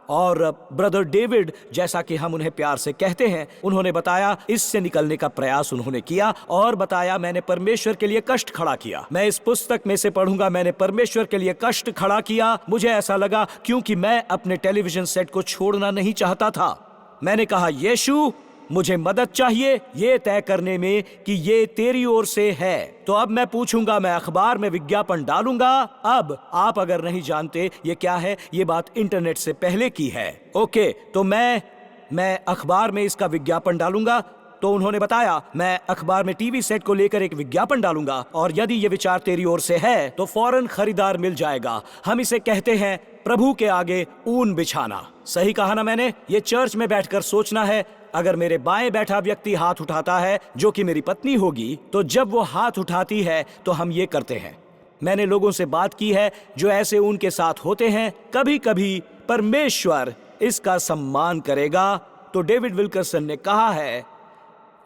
और ब्रदर डेविड, जैसा कि हम उन्हें प्यार से कहते हैं, उन्होंने बताया, इससे निकलने का प्रयास उन्होंने किया और बताया, मैंने परमेश्वर के लिए कष्ट खड़ा किया। मैं इस पुस्तक में से पढ़ूंगा, मैंने परमेश्वर के लिए कष्ट खड़ा किया। मुझे ऐसा लगा क्योंकि मैं अपने टेलीविजन सेट को छोड़ना नहीं चाहता था। मैंने कहा, यीशु मुझे मदद चाहिए ये तय करने में कि ये तेरी ओर से है। तो अब मैं पूछूंगा, मैं अखबार में विज्ञापन डालूंगा। अब आप अगर नहीं जानते ये क्या है, ये बात इंटरनेट से पहले की है। ओके, तो मैं अखबार में इसका विज्ञापन डालूंगा। तो उन्होंने बताया, मैं अखबार में टीवी सेट को लेकर एक विज्ञापन डालूंगा, और यदि ये विचार तेरी ओर से है तो फौरन खरीदार मिल जाएगा। हम इसे कहते हैं प्रभु के आगे ऊन बिछाना। सही कहा ना मैंने? ये चर्च में बैठकर सोचना है। अगर मेरे बाएं बैठा व्यक्ति हाथ उठाता है, जो कि मेरी पत्नी होगी, तो जब वो हाथ उठाती है तो हम ये करते हैं। मैंने लोगों से बात की है जो ऐसे उनके साथ होते हैं। कभी कभी परमेश्वर इसका सम्मान करेगा। तो डेविड विल्करसन ने कहा है,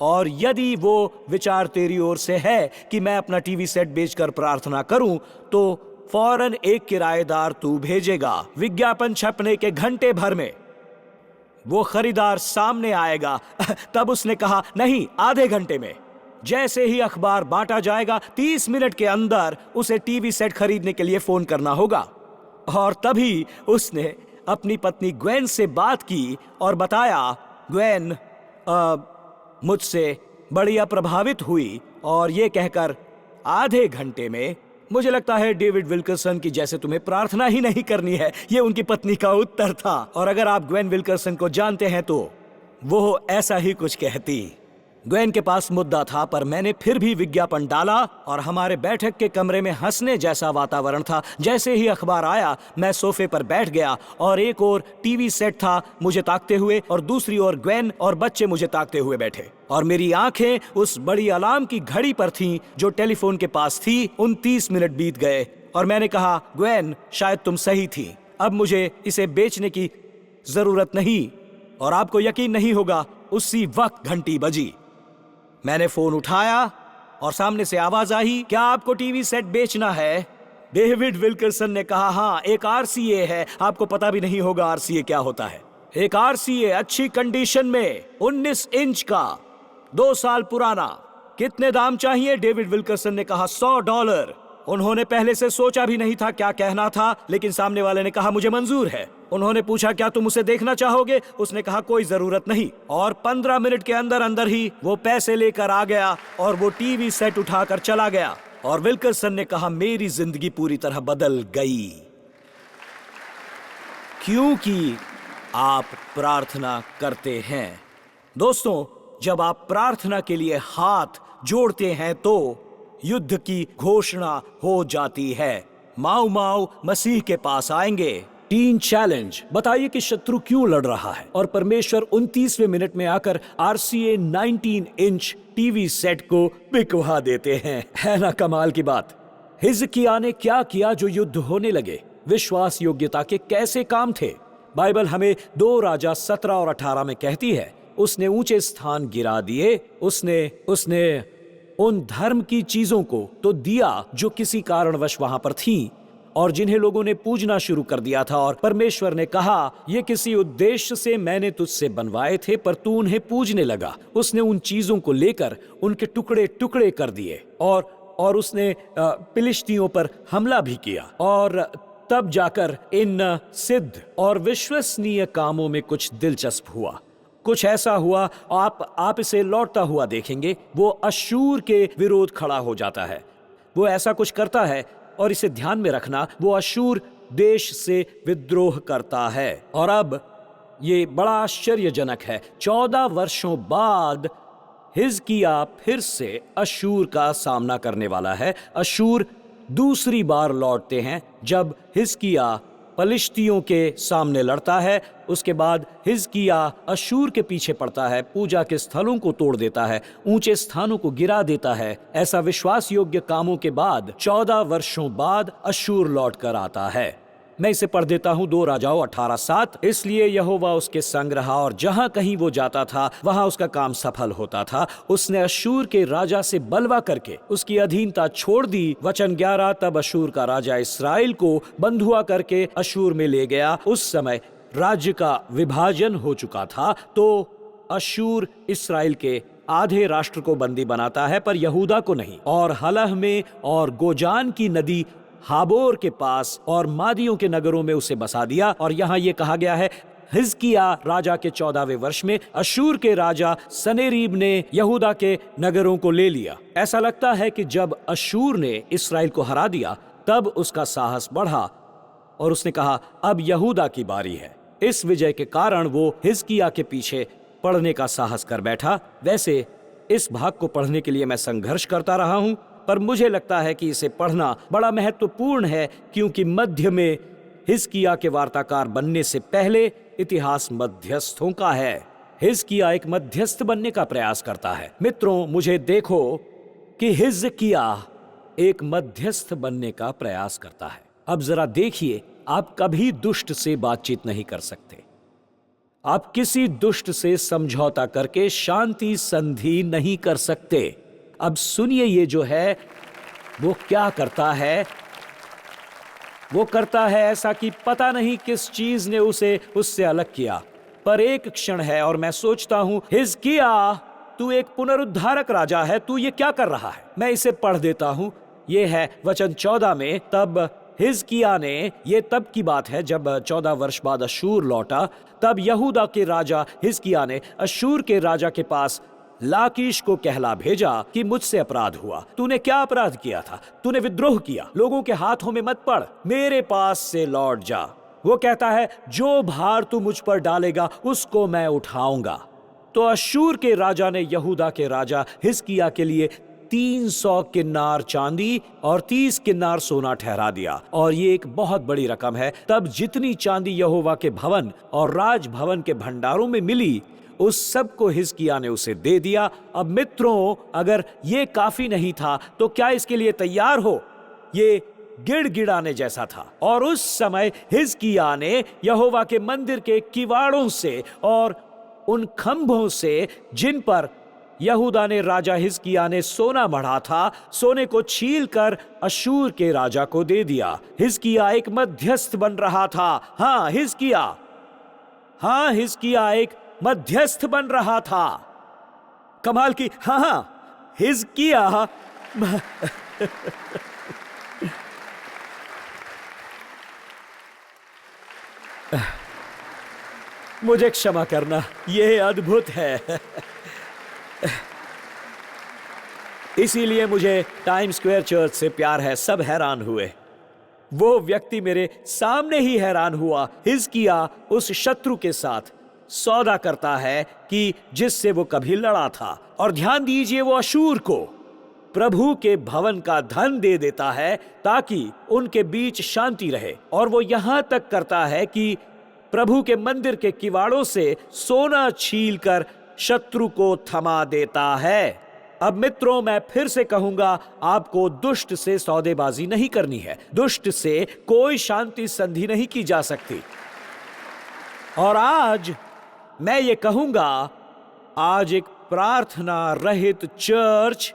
और यदि वो विचार तेरी ओर से है कि मैं अपना टीवी सेट बेचकर प्रार्थना करूं, तो फौरन एक किराएदार तू भेजेगा। विज्ञापन छपने के घंटे भर में वो खरीदार सामने आएगा। तब उसने कहा, नहीं, आधे घंटे में। जैसे ही अखबार बांटा जाएगा, 30 मिनट के अंदर उसे टीवी सेट खरीदने के लिए फोन करना होगा। और तभी उसने अपनी पत्नी ग्वेन से बात की और बताया, ग्वेन मुझसे बढ़िया प्रभावित हुई, और ये कहकर आधे घंटे में, मुझे लगता है डेविड विल्करसन की जैसे तुम्हें प्रार्थना ही नहीं करनी है, ये उनकी पत्नी का उत्तर था। और अगर आप ग्वेन विल्करसन को जानते हैं तो वो ऐसा ही कुछ कहती। ग्वेन के पास मुद्दा था, पर मैंने फिर भी विज्ञापन डाला और हमारे बैठक के कमरे में हंसने जैसा वातावरण था। जैसे ही अखबार आया, मैं सोफे पर बैठ गया और एक ओर टीवी सेट था मुझे ताकते हुए और दूसरी ओर ग्वेन और बच्चे मुझे ताकते हुए बैठे, और मेरी आंखें उस बड़ी अलार्म की घड़ी पर थीं जो टेलीफोन के पास थी। 29 मिनट बीत गए और मैंने कहा, ग्वेन, शायद तुम सही थी, अब मुझे इसे बेचने की जरूरत नहीं। और आपको यकीन नहीं होगा, उसी वक्त घंटी बजी। मैंने फोन उठाया और सामने से आवाज आई, क्या आपको टीवी सेट बेचना है? डेविड विल्करसन ने कहा, हाँ, एक आरसीए है। आपको पता भी नहीं होगा आरसीए क्या होता है। एक आरसीए अच्छी कंडीशन में 19 इंच का, 2 साल पुराना। कितने दाम चाहिए? डेविड विल्करसन ने कहा, $100। उन्होंने पहले से सोचा भी नहीं था क्या कहना था, लेकिन सामने वाले ने कहा, मुझे मंजूर है। उन्होंने पूछा, क्या तुम उसे देखना चाहोगे? उसने कहा, कोई जरूरत नहीं। और 15 मिनट के अंदर अंदर ही वो पैसे लेकर आ गया और वो टीवी सेट उठाकर चला गया। और विल्करसन ने कहा, मेरी जिंदगी पूरी तरह बदल गई, क्योंकि आप प्रार्थना करते हैं। दोस्तों, जब आप प्रार्थना के लिए हाथ जोड़ते हैं तो युद्ध की घोषणा हो जाती है। माऊ माऊ मसीह के पास आएंगे। टीन चैलेंज, बताइए कि शत्रु क्यों लड़ रहा है, और परमेश्वर 29वें मिनट में आकर आरसीए 19 इंच टीवी सेट को बिकवा देते हैं। है ना कमाल की बात? हिजकिय्याह ने क्या किया जो युद्ध होने लगे? विश्वास योग्यता के कैसे काम थे? बाइबल हमें 2 राजा 17 और 18 में कहती है, उसने ऊंचे स्थान गिरा दिए, उसने उन धर्म की चीजों को तो दिया जो किसी कारणवश वहां पर थी और जिन्हें लोगों ने पूजना शुरू कर दिया था। और परमेश्वर ने कहा, ये किसी उद्देश्य से मैंने तुझसे बनवाए थे, पर तू उन्हें पूजने लगा। उसने उन चीजों को लेकर उनके टुकड़े टुकड़े कर दिए और उसने फिलिस्तीयों पर हमला भी किया। और तब जाकर इन सिद्ध और विश्वसनीय कामों में कुछ दिलचस्प हुआ। कुछ ऐसा हुआ, आप इसे लौटता हुआ देखेंगे। वो अश्शूर के विरोध खड़ा हो जाता है। वो ऐसा कुछ करता है, और इसे ध्यान में रखना, वो अश्शूर देश से विद्रोह करता है। और अब ये बड़ा आश्चर्यजनक है, 14 वर्षों बाद हिजकिय्याह फिर से अश्शूर का सामना करने वाला है। अश्शूर दूसरी बार लौटते हैं जब हिजकिय्याह पलिश्तियों के सामने लड़ता है। उसके बाद हिजकिय्याह अश्शूर के पीछे पड़ता है, पूजा के स्थलों को तोड़ देता है, ऊंचे स्थानों को गिरा देता है। ऐसा विश्वास योग्य कामों के बाद 14 वर्षों बाद अश्शूर लौट कर आता है। मैं इसे पढ़ देता हूँ, 2 राजाओं 18:7। इसलिए यहोवा उसके संग रहा और जहाँ कहीं वो जाता था वहाँ उसका काम सफल होता था। उसने अश्शूर के राजा से बलवा करके उसकी अधीनता छोड़ दी। वचन 11, तब अश्शूर का राजा इस्राएल को बंधुआ करके अश्शूर में ले गया। उस समय राज्य का विभाजन हो चुका था, तो अश्शूर इस्राएल के आधे राष्ट्र को बंदी बनाता है, पर यहूदा को नहीं। और हलह में और गोजान की नदी हाबोर के पास और मादियों के नगरों में उसे बसा दिया। और यहाँ ये कहा गया है, हिजकिय्याह राजा के 14वें वर्ष में अश्शूर के राजा सनेरीब ने यहूदा के नगरों को ले लिया। ऐसा लगता है कि जब अश्शूर ने इस्राएल को हरा दिया, तब उसका साहस बढ़ा और उसने कहा, अब यहूदा की बारी है। इस विजय के कारण वो हिजकिय्याह के पीछे पड़ने का साहस कर बैठा। वैसे इस भाग को पढ़ने के लिए मैं संघर्ष करता रहा हूँ, पर मुझे लगता है कि इसे पढ़ना बड़ा महत्वपूर्ण है, क्योंकि मध्य में हिजकिय्याह के वार्ताकार बनने से पहले इतिहास मध्यस्थों का है। हिजकिय्याह एक मध्यस्थ बनने का प्रयास करता है। मित्रों, मुझे देखो कि हिजकिय्याह एक मध्यस्थ बनने का प्रयास करता है। अब जरा देखिए, आप कभी दुष्ट से बातचीत नहीं कर सकते। आप किसी दुष्ट से समझौता करके शांति संधि नहीं कर सकते। अब सुनिए, ये जो है वो क्या करता है। वो करता है ऐसा कि पता नहीं किस चीज ने उसे उससे अलग किया, पर एक क्षण है और मैं सोचता हूं, हिजकिय्याह, तू एक पुनरुद्धारक राजा है, तू ये क्या कर रहा है। मैं इसे पढ़ देता हूं। ये है वचन 14 में, तब हिजकिय्याह ने, ये तब की बात है जब 14 वर्ष बाद अश्शूर लौटा, तब यहूदा के राजा हिजकिय्याह ने अश्शूर के राजा के पास लाकीश को कहला भेजा कि मुझसे अपराध हुआ। तूने क्या अपराध किया था? तूने विद्रोह किया। लोगों के हाथों में मत पड़, मेरे पास से लौट जा। वो कहता है, जो भार तू मुझ पर डालेगा उसको मैं उठाऊंगा। तो अश्शूर के राजा ने यहूदा के राजा हिजकिय्याह के लिए 300 किन्नार चांदी और 30 किन्नार सोना ठहरा दिया, और ये एक बहुत बड़ी रकम है। तब जितनी चांदी यहोवा के भवन और राजभवन के भंडारों में मिली, उस सब को हिजकिय्याह ने उसे दे दिया। अब मित्रों, अगर ये काफी नहीं था तो क्या इसके लिए तैयार हो? ये गिड़गिड़ाने जैसा था। और उस समय हिजकिय्याह ने यहोवा के मंदिर के किवाड़ों से और उन खंभों से जिन पर यहूदा ने राजा हिजकिय्याह ने सोना मढ़ा था, सोने को छील कर अश्शूर के राजा को दे दिया। हिजकिय्याह एक मध्यस्थ बन रहा था। हिजकिय्याह एक मध्यस्थ बन रहा था। कमाल की। हिजकिय्याह मुझे क्षमा करना, यह अद्भुत है। इसीलिए मुझे टाइम स्क्वायर चर्च से प्यार है। सब हैरान हुए। वो व्यक्ति मेरे सामने ही हैरान हुआ। हिजकिय्याह उस शत्रु के साथ सौदा करता है कि जिससे वो कभी लड़ा था। और ध्यान दीजिए, वो अश्शूर को प्रभु के भवन का धन दे देता है ताकि उनके बीच शांति रहे। और वो यहां तक करता है कि प्रभु के मंदिर के किवाड़ों से सोना छीलकर शत्रु को थमा देता है। अब मित्रों, मैं फिर से कहूंगा, आपको दुष्ट से सौदेबाजी नहीं करनी है। दुष्ट से कोई शांति संधि नहीं की जा सकती। और आज मैं ये कहूंगा, आज एक प्रार्थना रहित चर्च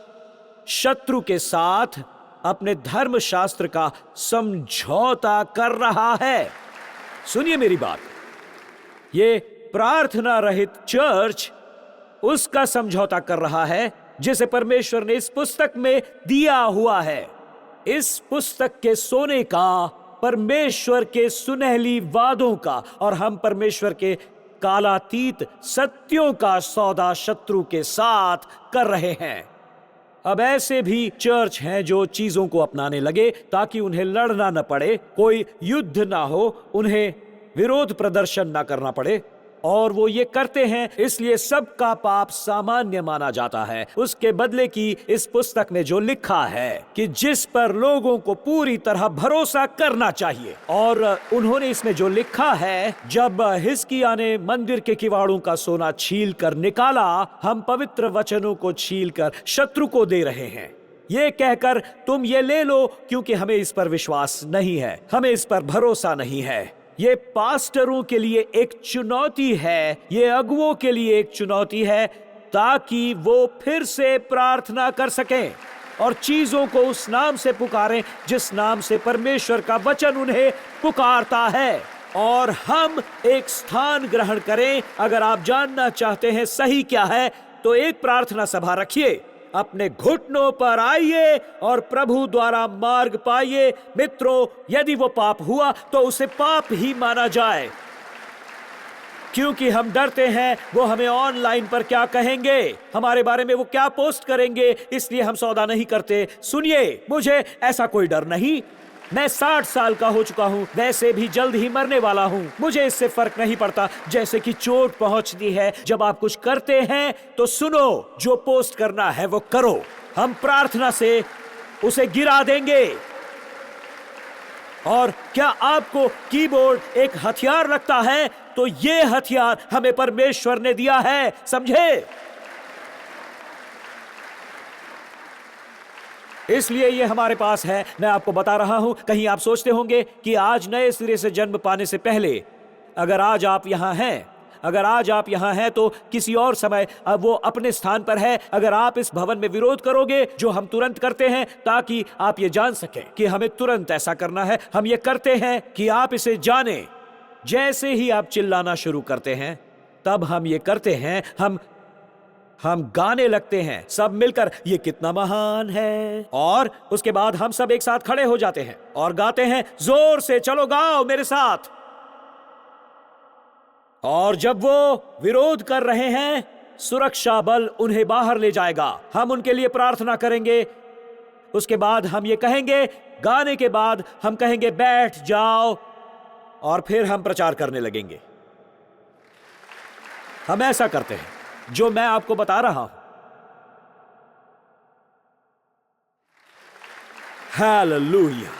शत्रु के साथ अपने धर्मशास्त्र का समझौता कर रहा है। सुनिए मेरी बात, ये प्रार्थना रहित चर्च उसका समझौता कर रहा है जिसे परमेश्वर ने इस पुस्तक में दिया हुआ है। इस पुस्तक के सोने का, परमेश्वर के सुनहली वादों का और हम परमेश्वर के कालातीत सत्यों का सौदा शत्रु के साथ कर रहे हैं। अब ऐसे भी चर्च हैं जो चीजों को अपनाने लगे ताकि उन्हें लड़ना न पड़े, कोई युद्ध ना हो, उन्हें विरोध प्रदर्शन ना करना पड़े, और वो ये करते हैं। इसलिए सबका पाप सामान्य माना जाता है। उसके बदले की इस पुस्तक में जो लिखा है कि जिस पर लोगों को पूरी तरह भरोसा करना चाहिए। और उन्होंने इसमें जो लिखा है, जब हिजकिय्याह ने मंदिर के किवाड़ों का सोना छील कर निकाला, हम पवित्र वचनों को छील कर शत्रु को दे रहे हैं, ये कहकर तुम ये ले लो, क्योंकि हमें इस पर विश्वास नहीं है, हमें इस पर भरोसा नहीं है। ये पास्टरों के लिए एक चुनौती है, ये अगुवों के लिए एक चुनौती है, ताकि वो फिर से प्रार्थना कर सकें और चीजों को उस नाम से पुकारें जिस नाम से परमेश्वर का वचन उन्हें पुकारता है। और हम एक स्थान ग्रहण करें। अगर आप जानना चाहते हैं सही क्या है, तो एक प्रार्थना सभा रखिए, अपने घुटनों पर आइए और प्रभु द्वारा मार्ग पाइए। मित्रों, यदि वो पाप हुआ तो उसे पाप ही माना जाए, क्योंकि हम डरते हैं वो हमें ऑनलाइन पर क्या कहेंगे, हमारे बारे में वो क्या पोस्ट करेंगे, इसलिए हम सौदा नहीं करते। सुनिए, मुझे ऐसा कोई डर नहीं। मैं 60 साल का हो चुका हूँ, वैसे भी जल्द ही मरने वाला हूँ। मुझे इससे फर्क नहीं पड़ता। जैसे कि चोट पहुंचती है जब आप कुछ करते हैं, तो सुनो, जो पोस्ट करना है वो करो, हम प्रार्थना से उसे गिरा देंगे। और क्या आपको कीबोर्ड एक हथियार लगता है, तो ये हथियार हमें परमेश्वर ने दिया है, समझे? इसलिए ये हमारे पास है। मैं आपको बता रहा हूं, कहीं आप सोचते होंगे कि आज नए सिरे से जन्म पाने से पहले, अगर आज आप यहां हैं, तो किसी और समय अब वो अपने स्थान पर है। अगर आप इस भवन में विरोध करोगे, जो हम तुरंत करते हैं ताकि आप ये जान सकें कि हमें तुरंत ऐसा करना है, हम ये करते हैं कि आप इसे जानें। जैसे ही आप चिल्लाना शुरू करते हैं, तब हम ये करते हैं, हम गाने लगते हैं सब मिलकर, ये कितना महान है। और उसके बाद हम सब एक साथ खड़े हो जाते हैं और गाते हैं जोर से, चलो गाओ मेरे साथ। और जब वो विरोध कर रहे हैं, सुरक्षा बल उन्हें बाहर ले जाएगा। हम उनके लिए प्रार्थना करेंगे। उसके बाद हम ये कहेंगे, गाने के बाद हम कहेंगे बैठ जाओ, और फिर हम प्रचार करने लगेंगे। हम ऐसा करते हैं। जो मैं आपको बता रहा हूं। हालेलुया।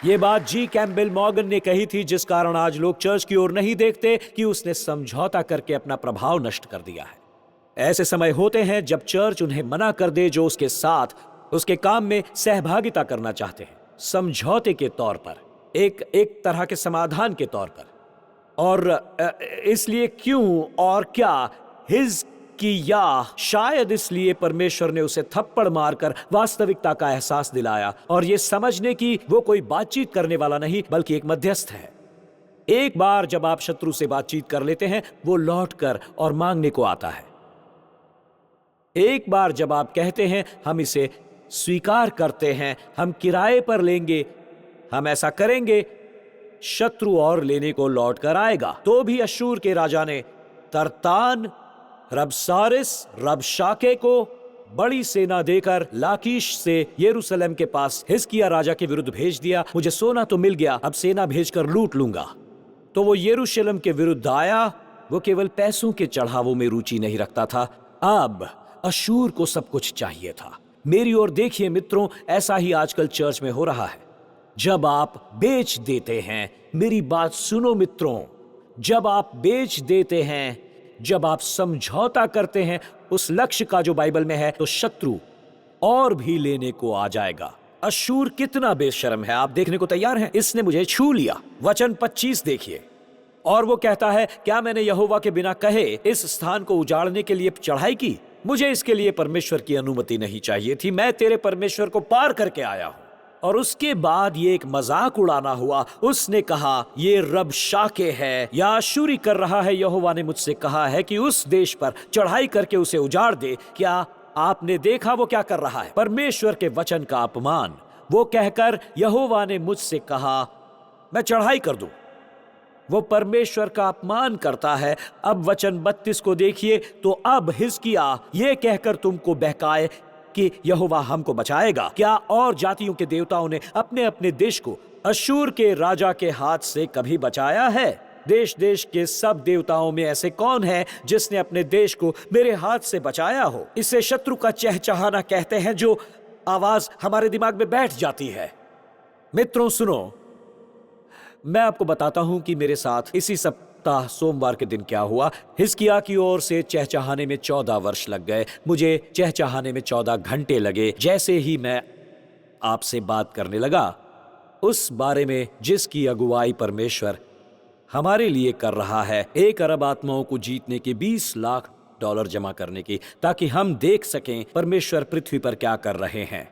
ये बात जी कैम्पबेल मॉर्गन ने कही थी, जिस कारण आज लोग चर्च की ओर नहीं देखते कि उसने समझौता करके अपना प्रभाव नष्ट कर दिया है। ऐसे समय होते हैं जब चर्च उन्हें मना कर दे जो उसके साथ उसके काम में सहभागिता करना चाहते हैं, समझौते के तौर पर, एक तरह के समाधान के तौर पर। और इसलिए क्यों और क्या हिजकिय्याह, शायद इसलिए परमेश्वर ने उसे थप्पड़ मारकर वास्तविकता का एहसास दिलाया और यह समझने की वो कोई बातचीत करने वाला नहीं बल्कि एक मध्यस्थ है। एक बार जब आप शत्रु से बातचीत कर लेते हैं, वो लौटकर और मांगने को आता है। एक बार जब आप कहते हैं हम इसे स्वीकार करते हैं, हम किराए पर लेंगे, हम ऐसा करेंगे, शत्रु और लेने को लौट कर आएगा। तो भी अश्शूर के राजा ने तर्तान, रबसारिस, रबशाके को बड़ी सेना देकर लाकीश से यरूशलेम के पास हिजकिय्याह राजा के विरुद्ध भेज दिया। मुझे सोना तो मिल गया, अब सेना भेजकर लूट लूंगा। तो वो यरूशलेम के विरुद्ध आया। वो केवल पैसों के चढ़ावों में रुचि नहीं रखता था, अब अश्शूर को सब कुछ चाहिए था। मेरी ओर देखिए मित्रों, ऐसा ही आजकल चर्च में हो रहा है। जब आप बेच देते हैं, मेरी बात सुनो मित्रों, जब आप बेच देते हैं, जब आप समझौता करते हैं उस लक्ष्य का जो बाइबल में है, तो शत्रु और भी लेने को आ जाएगा। अश्शूर कितना बेशर्म है, आप देखने को तैयार हैं? इसने मुझे छू लिया। वचन 25 देखिए। और वो कहता है, क्या मैंने यहोवा के बिना कहे इस स्थान को उजाड़ने के लिए चढ़ाई की? मुझे इसके लिए परमेश्वर की अनुमति नहीं चाहिए थी। मैं तेरे परमेश्वर को पार करके आया हूं। और उसके बाद ये एक मजाक उड़ाना हुआ। उसने कहा, ये रबशाके है या अश्शूरी कर रहा है। यहोवा ने मुझसे कहा है कि उस देश पर चढ़ाई करके उसे उजाड़ दे। क्या आपने देखा वो क्या कर रहा है? परमेश्वर के वचन का अपमान। वो कहकर यहोवा ने मुझसे कहा मैं चढ़ाई कर दूं। वो परमेश्वर का अपमान करता है। अब वचन 32 को देखिए। तो अब हिजकिय्याह ये कहकर तुमको बहकाए कि यहोवा हमको बचाएगा। क्या और जातियों के देवताओं ने अपने अपने देश को अश्शूर के राजा के हाथ से कभी बचाया है? देश देश के सब देवताओं में ऐसे कौन है जिसने अपने देश को मेरे हाथ से बचाया हो? इसे शत्रु का चहचहाना कहते हैं, जो आवाज हमारे दिमाग में बैठ जाती है। मित्रों सुनो, मैं आपको बताता हूं कि मेरे साथ इसी सप्ताह सोमवार के दिन क्या हुआ। हिजकिय्याह की ओर से चहचहाने में 14 वर्ष लग गए। मुझे चहचहाने में 14 घंटे लगे। जैसे ही मैं आपसे बात करने लगा उस बारे में जिसकी अगुवाई परमेश्वर हमारे लिए कर रहा है, 1 अरब आत्माओं को जीतने के $20 लाख जमा करने की, ताकि हम देख सकें परमेश्वर पृथ्वी पर क्या कर रहे हैं।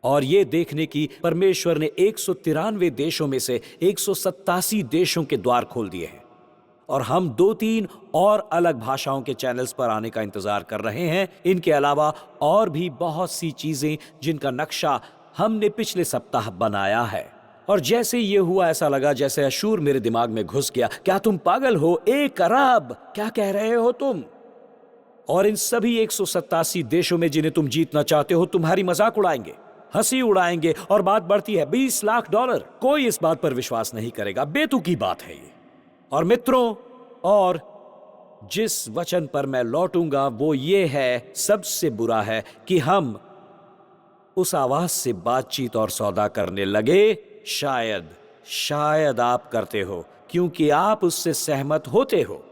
और ये देखने की परमेश्वर ने 193 देशों में से 187 देशों के द्वार खोल दिए हैं। और हम 2-3 और अलग भाषाओं के चैनल्स पर आने का इंतजार कर रहे हैं। इनके अलावा और भी बहुत सी चीजें जिनका नक्शा हमने पिछले सप्ताह बनाया है। और जैसे ये हुआ, ऐसा लगा जैसे अश्शूर मेरे दिमाग में घुस गया। क्या तुम पागल हो? 1 अरब, क्या कह रहे हो तुम? और इन सभी 187 देशों में जिन्हें तुम जीतना चाहते हो तुम्हारी मजाक उड़ाएंगे, हंसी उड़ाएंगे। और बात बढ़ती है $20 लाख। कोई इस बात पर विश्वास नहीं करेगा। बेतुकी बात है ये। और मित्रों, और जिस वचन पर मैं लौटूंगा वो ये है, सबसे बुरा है कि हम उस आवाज से बातचीत और सौदा करने लगे। शायद आप करते हो क्योंकि आप उससे सहमत होते हो।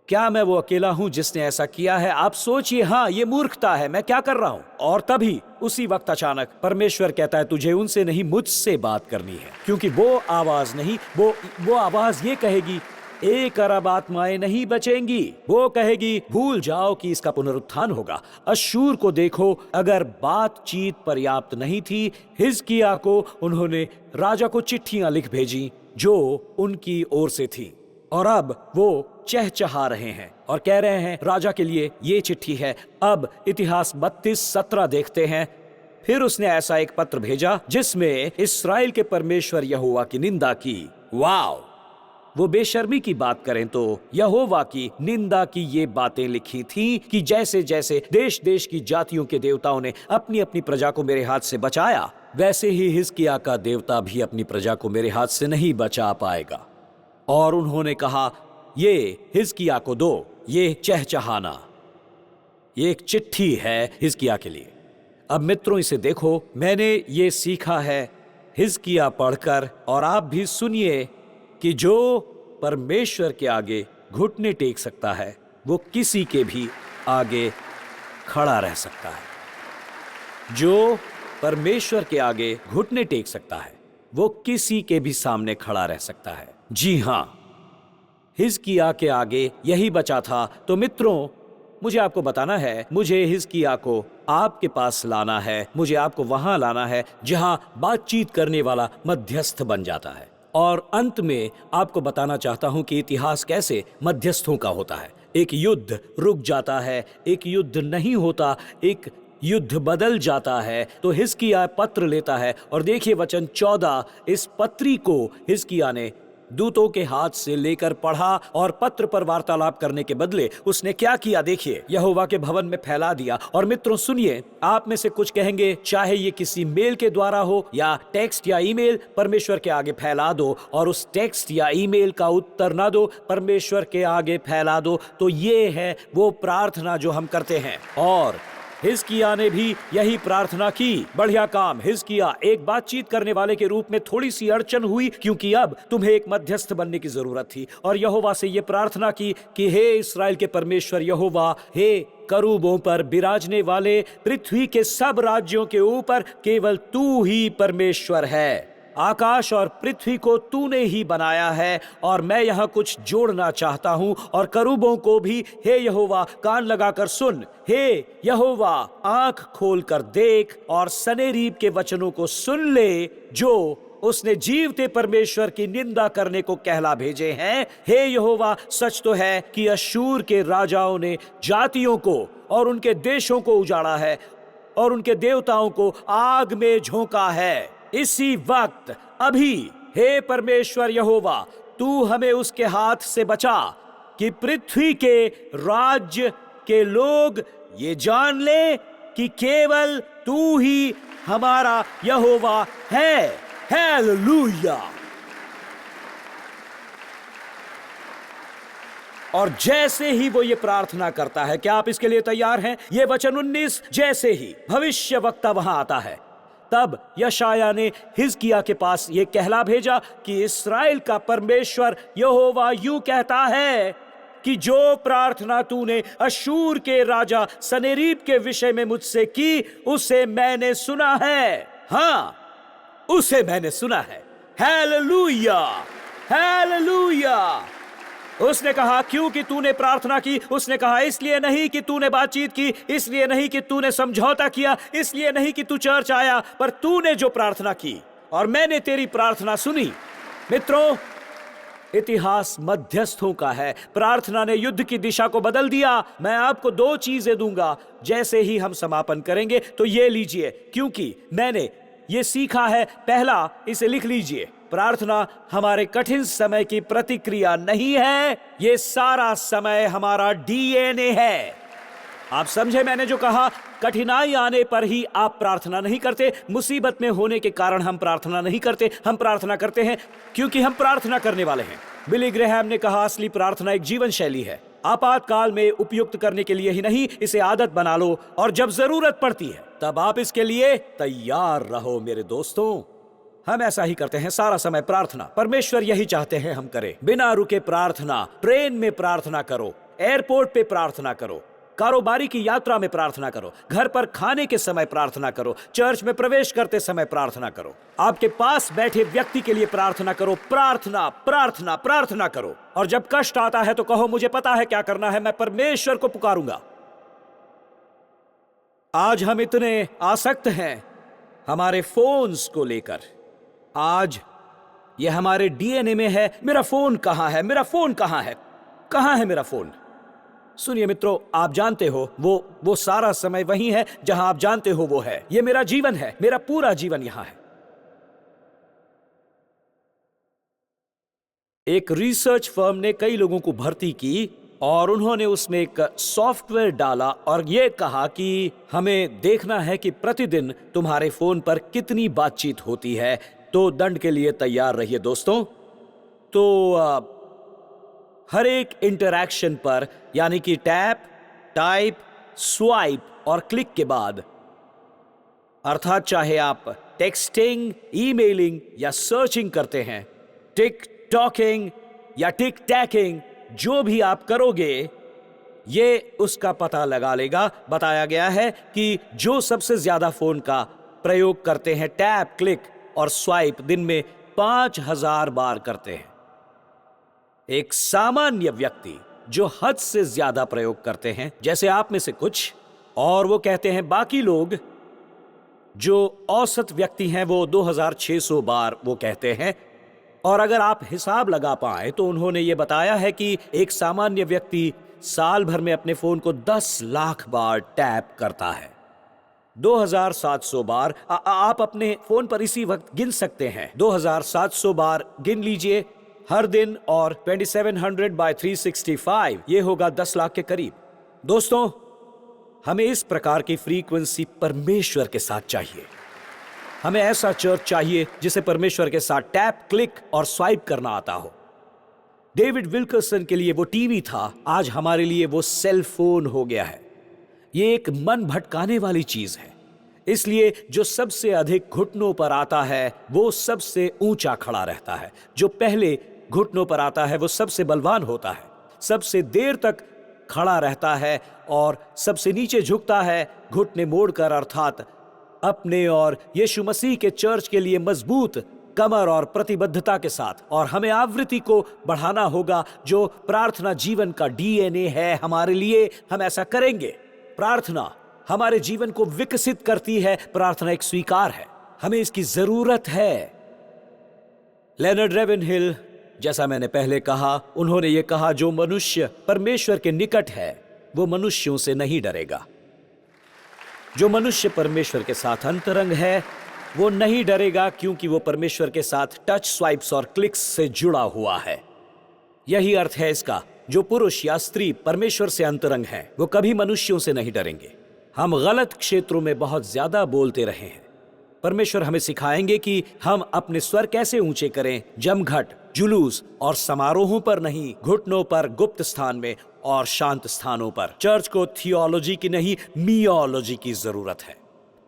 क्या मैं वो अकेला हूं जिसने ऐसा किया है? आप सोचिए, हाँ ये मूर्खता है, मैं क्या कर रहा हूं? और तभी उसी वक्त अचानक परमेश्वर कहता है तुझे उनसे नहीं मुझसे बात करनी है, क्योंकि वो आवाज नहीं, वो आवाज ये कहेगी 1 अरब आत्माएं नहीं बचेंगी। वो कहेगी भूल जाओ कि इसका पुनरुत्थान होगा। अश्शूर को देखो, अगर बातचीत पर्याप्त नहीं थी, हिजकिय्याह को उन्होंने राजा को चिट्ठियां लिख भेजी जो उनकी ओर से थी। और अब वो चहचहा रहे हैं और कह रहे हैं राजा के लिए ये चिट्ठी है। अब इतिहास 32:17 देखते हैं। फिर उसने ऐसा एक पत्र भेजा जिसमें इस्राएल के परमेश्वर यहोवा की निंदा की। वाव! वो बेशर्मी की बात करें तो यहोवा की निंदा की ये बातें लिखी थी कि जैसे जैसे देश देश की जातियों के देवताओं ने अपनी अपनी प्रजा को मेरे हाथ से बचाया, वैसे ही हिजकिय्याह का देवता भी अपनी प्रजा को मेरे हाथ से नहीं बचा पाएगा। और उन्होंने कहा, ये हिजकिय्याह को दो, ये चहचहाना, ये एक चिट्ठी है हिजकिय्याह के लिए। अब मित्रों इसे देखो, मैंने ये सीखा है हिजकिय्याह पढ़कर, और आप भी सुनिए कि जो परमेश्वर के आगे घुटने टेक सकता है वो किसी के भी आगे खड़ा रह सकता है। जो परमेश्वर के आगे घुटने टेक सकता है वो किसी के भी सामने खड़ा रह सकता है। जी हां, हिजकिय्याह के आगे यही बचा था। तो मित्रों, मुझे आपको बताना है, मुझे हिजकिय्याह को आपके पास लाना है, मुझे आपको वहां लाना है जहां बातचीत करने वाला मध्यस्थ बन जाता है। और अंत में आपको बताना चाहता हूं कि इतिहास कैसे मध्यस्थों का होता है। एक युद्ध रुक जाता है, एक युद्ध नहीं होता, एक युद्ध बदल जाता है। तो हिजकिय्याह पत्र लेता है, और देखिए वचन 14, इस पत्री को हिजकिय्याह ने दूतों के हाथ से लेकर पढ़ा, और पत्र पर वार्तालाप करने के बदले उसने क्या किया, देखिए, यहोवा के भवन में फैला दिया। और मित्रों सुनिए, आप में से कुछ कहेंगे, चाहे ये किसी मेल के द्वारा हो या टेक्स्ट या ईमेल, परमेश्वर के आगे फैला दो, और उस टेक्स्ट या ईमेल का उत्तर ना दो, परमेश्वर के आगे फैला दो। तो ये है वो प्रार्थना जो हम करते हैं, और हिजकिय्याह ने भी यही प्रार्थना की। बढ़िया काम हिजकिय्याह, एक बातचीत करने वाले के रूप में थोड़ी सी अड़चन हुई, क्योंकि अब तुम्हें एक मध्यस्थ बनने की जरूरत थी। और यहोवा से ये प्रार्थना की कि हे इस्राएल के परमेश्वर यहोवा, हे करूबों पर बिराजने वाले, पृथ्वी के सब राज्यों के ऊपर केवल तू ही परमेश्वर है। आकाश और पृथ्वी को तूने ही बनाया है। और मैं यहाँ कुछ जोड़ना चाहता हूँ, और करूबों को भी, हे यहोवा कान लगाकर सुन, हे यहोवा आंख खोलकर देख, और सनेरीब के वचनों को सुन ले जो उसने जीवते परमेश्वर की निंदा करने को कहला भेजे हैं। हे यहोवा, सच तो है कि अश्शूर के राजाओं ने जातियों को और उनके देशों को उजाड़ा है, और उनके देवताओं को आग में झोंका है। इसी वक्त अभी हे परमेश्वर यहोवा, तू हमें उसके हाथ से बचा, कि पृथ्वी के राज्य के लोग ये जान ले कि केवल तू ही हमारा यहोवा है। हालेलुया। और जैसे ही वो ये प्रार्थना करता है, क्या आप इसके लिए तैयार हैं? ये वचन 19, जैसे ही भविष्य वक्ता वहां आता है, तब यशायाह ने हिजकिय्याह के पास ये कहला भेजा कि इस्राएल का परमेश्वर यहोवा यूं कहता है कि जो प्रार्थना तूने अश्शूर के राजा सनेरीब के विषय में मुझसे की, उसे मैंने सुना है। हां, उसे मैंने सुना है। Hallelujah, hallelujah. उसने कहा, क्योंकि तूने प्रार्थना की। उसने कहा, इसलिए नहीं कि तूने बातचीत की, इसलिए नहीं कि तूने समझौता किया, इसलिए नहीं कि तू चर्च आया, पर तूने जो प्रार्थना की और मैंने तेरी प्रार्थना सुनी। मित्रों, इतिहास मध्यस्थों का है। प्रार्थना ने युद्ध की दिशा को बदल दिया। मैं आपको 2 चीजें दूंगा जैसे ही हम समापन करेंगे, तो ये लीजिए, क्योंकि मैंने ये सीखा है। पहला, इसे लिख लीजिए, प्रार्थना हमारे कठिन समय की प्रतिक्रिया नहीं है, ये सारा समय हमारा डीएनए है। आप समझे मैंने जो कहा? कठिनाई आने पर ही आप प्रार्थना नहीं करते, मुसीबत में होने के कारण हम प्रार्थना नहीं करते। हम प्रार्थना करते हैं क्योंकि हम प्रार्थना करने वाले हैं। बिली ग्रेहम ने कहा, असली प्रार्थना एक जीवन शैली है। आपातकाल में उपयुक्त करने के लिए ही नहीं, इसे आदत बना लो, और जब जरूरत पड़ती है तब आप इसके लिए तैयार रहो। मेरे दोस्तों, हम ऐसा ही करते हैं सारा समय प्रार्थना। परमेश्वर यही चाहते हैं हम करें। बिना रुके प्रार्थना, ट्रेन में प्रार्थना करो, एयरपोर्ट पे प्रार्थना करो, कारोबारी की यात्रा में प्रार्थना करो, घर पर खाने के समय प्रार्थना करो, चर्च में प्रवेश करते समय प्रार्थना करो, आपके पास बैठे व्यक्ति के लिए प्रार्थना करो। प्रार्थना प्रार्थना प्रार्थना करो। और जब कष्ट आता है तो कहो, मुझे पता है क्या करना है, मैं परमेश्वर को पुकारूंगा। आज हम इतने आसक्त हैं हमारे फोन्स को लेकर। आज ये हमारे डीएनए में है। मेरा फोन कहां है, मेरा फोन कहां है, कहां है मेरा फोन? सुनिए मित्रों, आप जानते हो वो सारा समय वही है जहां आप जानते हो वो है। ये मेरा जीवन है, मेरा पूरा जीवन यहां है। एक रिसर्च फर्म ने कई लोगों को भर्ती की और उन्होंने उसमें एक सॉफ्टवेयर डाला और ये कहा कि हमें देखना है कि प्रतिदिन तुम्हारे फोन पर कितनी बातचीत होती है। तो दंड के लिए तैयार रहिए दोस्तों। तो हर एक इंटरैक्शन पर, यानी कि टैप, टाइप, स्वाइप और क्लिक के बाद, अर्थात चाहे आप टेक्सटिंग, ईमेलिंग या सर्चिंग करते हैं, टिक टॉकिंग या टिक टैकिंग, जो भी आप करोगे ये उसका पता लगा लेगा। बताया गया है कि जो सबसे ज्यादा फोन का प्रयोग करते हैं, टैप, क्लिक और स्वाइप दिन में 5000 बार करते हैं। एक सामान्य व्यक्ति जो हद से ज्यादा प्रयोग करते हैं, जैसे आप में से कुछ, और वो कहते हैं बाकी लोग जो औसत व्यक्ति हैं वो 2600 बार वो कहते हैं। और अगर आप हिसाब लगा पाए तो उन्होंने ये बताया है कि एक सामान्य व्यक्ति साल भर में अपने फोन को 10 लाख बार टैप करता है। 2700 बार आप अपने फोन पर इसी वक्त गिन सकते हैं। 2700 बार गिन लीजिए हर दिन, और 2700 बाय 365 ये होगा 10 लाख के करीब। दोस्तों, हमें इस प्रकार की फ्रीक्वेंसी परमेश्वर के साथ चाहिए। हमें ऐसा चर्च चाहिए जिसे परमेश्वर के साथ टैप, क्लिक और स्वाइप करना आता हो। डेविड विल्करसन के लिए वो टीवी था, आज हमारे लिए वो सेल फोन हो गया है। ये एक मन भटकाने वाली चीज है। इसलिए जो सबसे अधिक घुटनों पर आता है वो सबसे ऊंचा खड़ा रहता है। जो पहले घुटनों पर आता है वो सबसे बलवान होता है, सबसे देर तक खड़ा रहता है और सबसे नीचे झुकता है घुटने मोड़कर, अर्थात अपने और यीशु मसीह के चर्च के लिए मजबूत कमर और प्रतिबद्धता के साथ। और हमें आवृत्ति को बढ़ाना होगा, जो प्रार्थना जीवन का डीएनए है हमारे लिए। हम ऐसा करेंगे। प्रार्थना हमारे जीवन को विकसित करती है। प्रार्थना एक स्वीकार है, हमें इसकी जरूरत है। लेनर्ड रेवेनहिल, जैसा मैंने पहले कहा, उन्होंने ये कहा, जो मनुष्य परमेश्वर के निकट है वो मनुष्यों से नहीं डरेगा। जो मनुष्य परमेश्वर के साथ अंतरंग है वो नहीं डरेगा, क्योंकि वो परमेश्वर के साथ टच, स्वाइप्स और क्लिक्स से जुड़ा हुआ है। यही अर्थ है इसका। जो पुरुष या स्त्री परमेश्वर से अंतरंग है वो कभी मनुष्यों से नहीं डरेंगे। हम गलत क्षेत्रों में बहुत ज्यादा बोलते रहे हैं। परमेश्वर हमें सिखाएंगे कि हम अपने स्वर कैसे ऊंचे करें, जमघट, जुलूस और समारोहों पर नहीं, घुटनों पर, गुप्त स्थान में और शांत स्थानों पर। चर्च को थियोलॉजी की नहीं, मियोलॉजी की जरूरत है।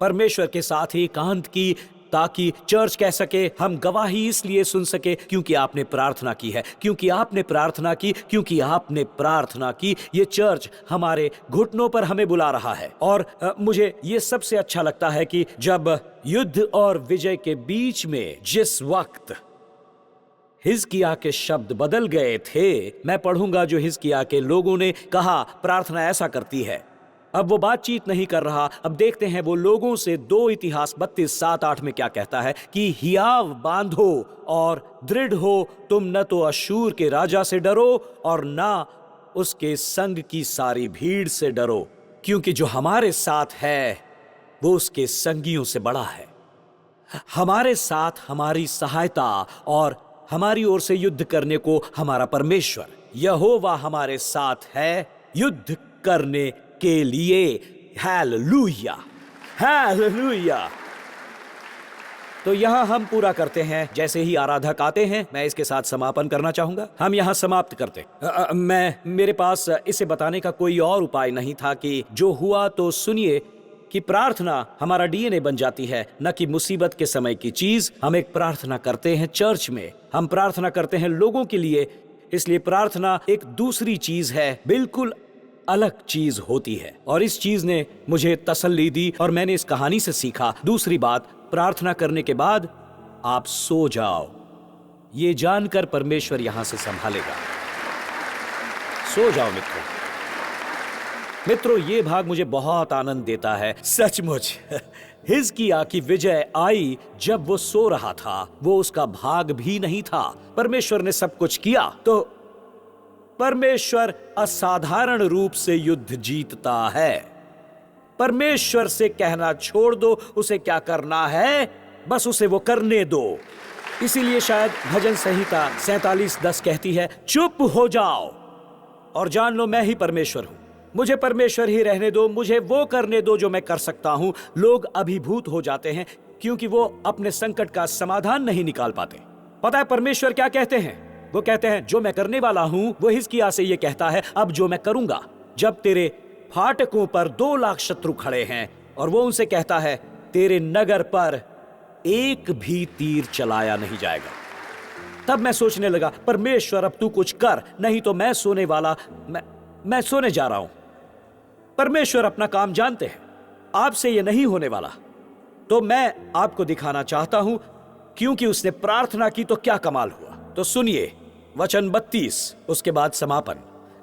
परमेश्वर के साथ एकांत की, ताकि चर्च कह सके, हम गवाही इसलिए सुन सके क्योंकि आपने प्रार्थना की है, क्योंकि आपने प्रार्थना की, क्योंकि आपने प्रार्थना की। ये चर्च हमारे घुटनों पर हमें बुला रहा है। और मुझे ये सबसे अच्छा लगता है कि जब युद्ध और विजय के बीच में जिस वक्त हिजकिय्याह के शब्द बदल गए थे, मैं पढ़ूंगा जो हिजकिय्याह के लोगों ने कहा, प्रार्थना ऐसा करती है। अब वो बातचीत नहीं कर रहा। अब देखते हैं वो लोगों से 2 इतिहास 32:7-8 में क्या कहता है कि हियाव बांधो और दृढ़ हो, तुम न तो अश्शूर के राजा से डरो और ना उसके संग की सारी भीड़ से डरो, क्योंकि जो हमारे साथ है वो उसके संगियों से बड़ा है। हमारे साथ हमारी सहायता और हमारी ओर से युद्ध करने को हमारा परमेश्वर यहोवा हमारे साथ है युद्ध करने के लिए। Hallelujah, hallelujah. तो यहां हम पूरा करते हैं। जैसे ही आराधक आते हैं मैं इसके साथ समापन करना चाहूंगा। हम यहां समाप्त करते। मेरे पास इसे बताने का कोई और उपाय नहीं था कि जो हुआ तो सुनिए कि प्रार्थना हमारा डीएनए बन जाती है, न कि मुसीबत के समय की चीज। हम एक प्रार्थना करते हैं चर्च में, हम प्रार्थना करते हैं लोगों के लिए। इसलिए प्रार्थना एक दूसरी चीज है, बिल्कुल अलग चीज होती है। और इस चीज ने मुझे तसल्ली दी और मैंने इस कहानी से सीखा। दूसरी बात, प्रार्थना करने के बाद आप सो जाओ, ये जानकर परमेश्वर यहां से संभालेगा। सो जाओ मित्रों, ये भाग मुझे बहुत आनंद देता है, सचमुच। हिजकिय्याह की विजय आई जब वो सो रहा था। वो उसका भाग भी नहीं था। परमेश्वर ने सब कुछ किया। तो परमेश्वर असाधारण रूप से युद्ध जीतता है। परमेश्वर से कहना छोड़ दो उसे क्या करना है, बस उसे वो करने दो। इसीलिए शायद भजन संहिता 47:10 कहती है, चुप हो जाओ और जान लो मैं ही परमेश्वर हूं। मुझे परमेश्वर ही रहने दो, मुझे वो करने दो जो मैं कर सकता हूं। लोग अभिभूत हो जाते हैं क्योंकि वो अपने संकट का समाधान नहीं निकाल पाते। पता है परमेश्वर क्या कहते हैं? वो कहते हैं जो मैं करने वाला हूं वो हिजकिय्याह से ये कहता है, अब जो मैं करूंगा, जब तेरे फाटकों पर 2 लाख शत्रु खड़े हैं और वो उनसे कहता है तेरे नगर पर एक भी तीर चलाया नहीं जाएगा। तब मैं सोचने लगा, परमेश्वर अब तू कुछ कर, नहीं तो मैं सोने जा रहा हूं। परमेश्वर अपना काम जानते हैं, आपसे यह नहीं होने वाला। तो मैं आपको दिखाना चाहता हूं, क्योंकि उसने प्रार्थना की तो क्या कमाल हुआ। तो सुनिए वचन 32, उसके बाद समापन।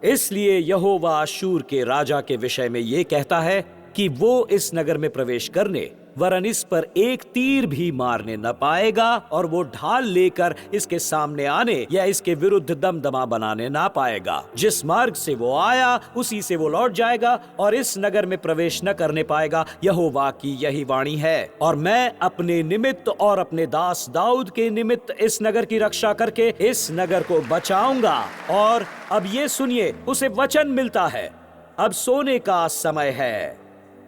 इसलिए यहोवा अश्शूर के राजा के विषय में यह कहता है कि वो इस नगर में प्रवेश करने वरन इस पर एक तीर भी मारने न पाएगा, और वो ढाल लेकर इसके सामने आने या इसके विरुद्ध दमदमा बनाने ना पाएगा। जिस मार्ग से वो आया उसी से वो लौट जाएगा और इस नगर में प्रवेश न करने पाएगा। यहोवा की यही वाणी है। और मैं अपने निमित्त और अपने दास दाऊद के निमित्त इस नगर की रक्षा करके इस नगर को बचाऊंगा। और अब ये सुनिए, उसे वचन मिलता है, अब सोने का समय है।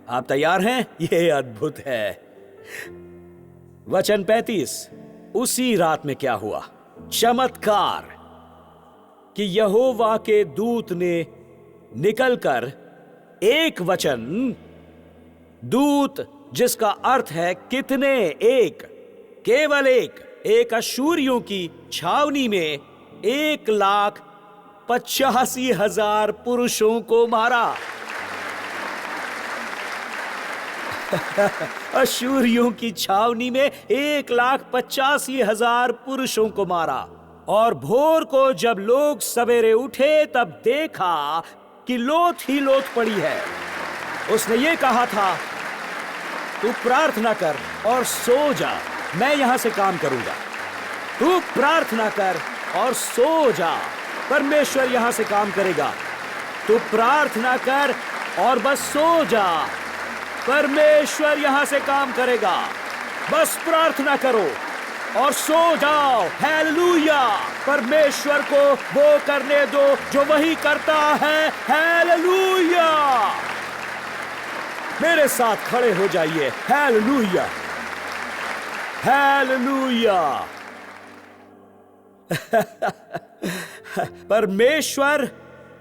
आप तैयार हैं? यह अद्भुत है। वचन 35, उसी रात में क्या हुआ? चमत्कार कि यहोवा के दूत ने निकलकर एक वचन, दूत जिसका अर्थ है कितने, एक, केवल एक अश्शूरियों की छावनी में 1,85,000 पुरुषों को मारा। अश्शूरियों की छावनी में 1,85,000 पुरुषों को मारा। और भोर को जब लोग सवेरे उठे तब देखा कि लोथ ही लोथ पड़ी है। उसने ये कहा था, तू प्रार्थना कर और सो जा, मैं यहां से काम करूंगा। तू प्रार्थना कर और सो जा, परमेश्वर यहां से काम करेगा। तू प्रार्थना कर और बस सो जा, परमेश्वर यहां से काम करेगा। बस प्रार्थना करो और सो जाओ। हालेलुया! परमेश्वर को वो करने दो जो वही करता है। हालेलुया! मेरे साथ खड़े हो जाइए। हालेलुया! हालेलुया! परमेश्वर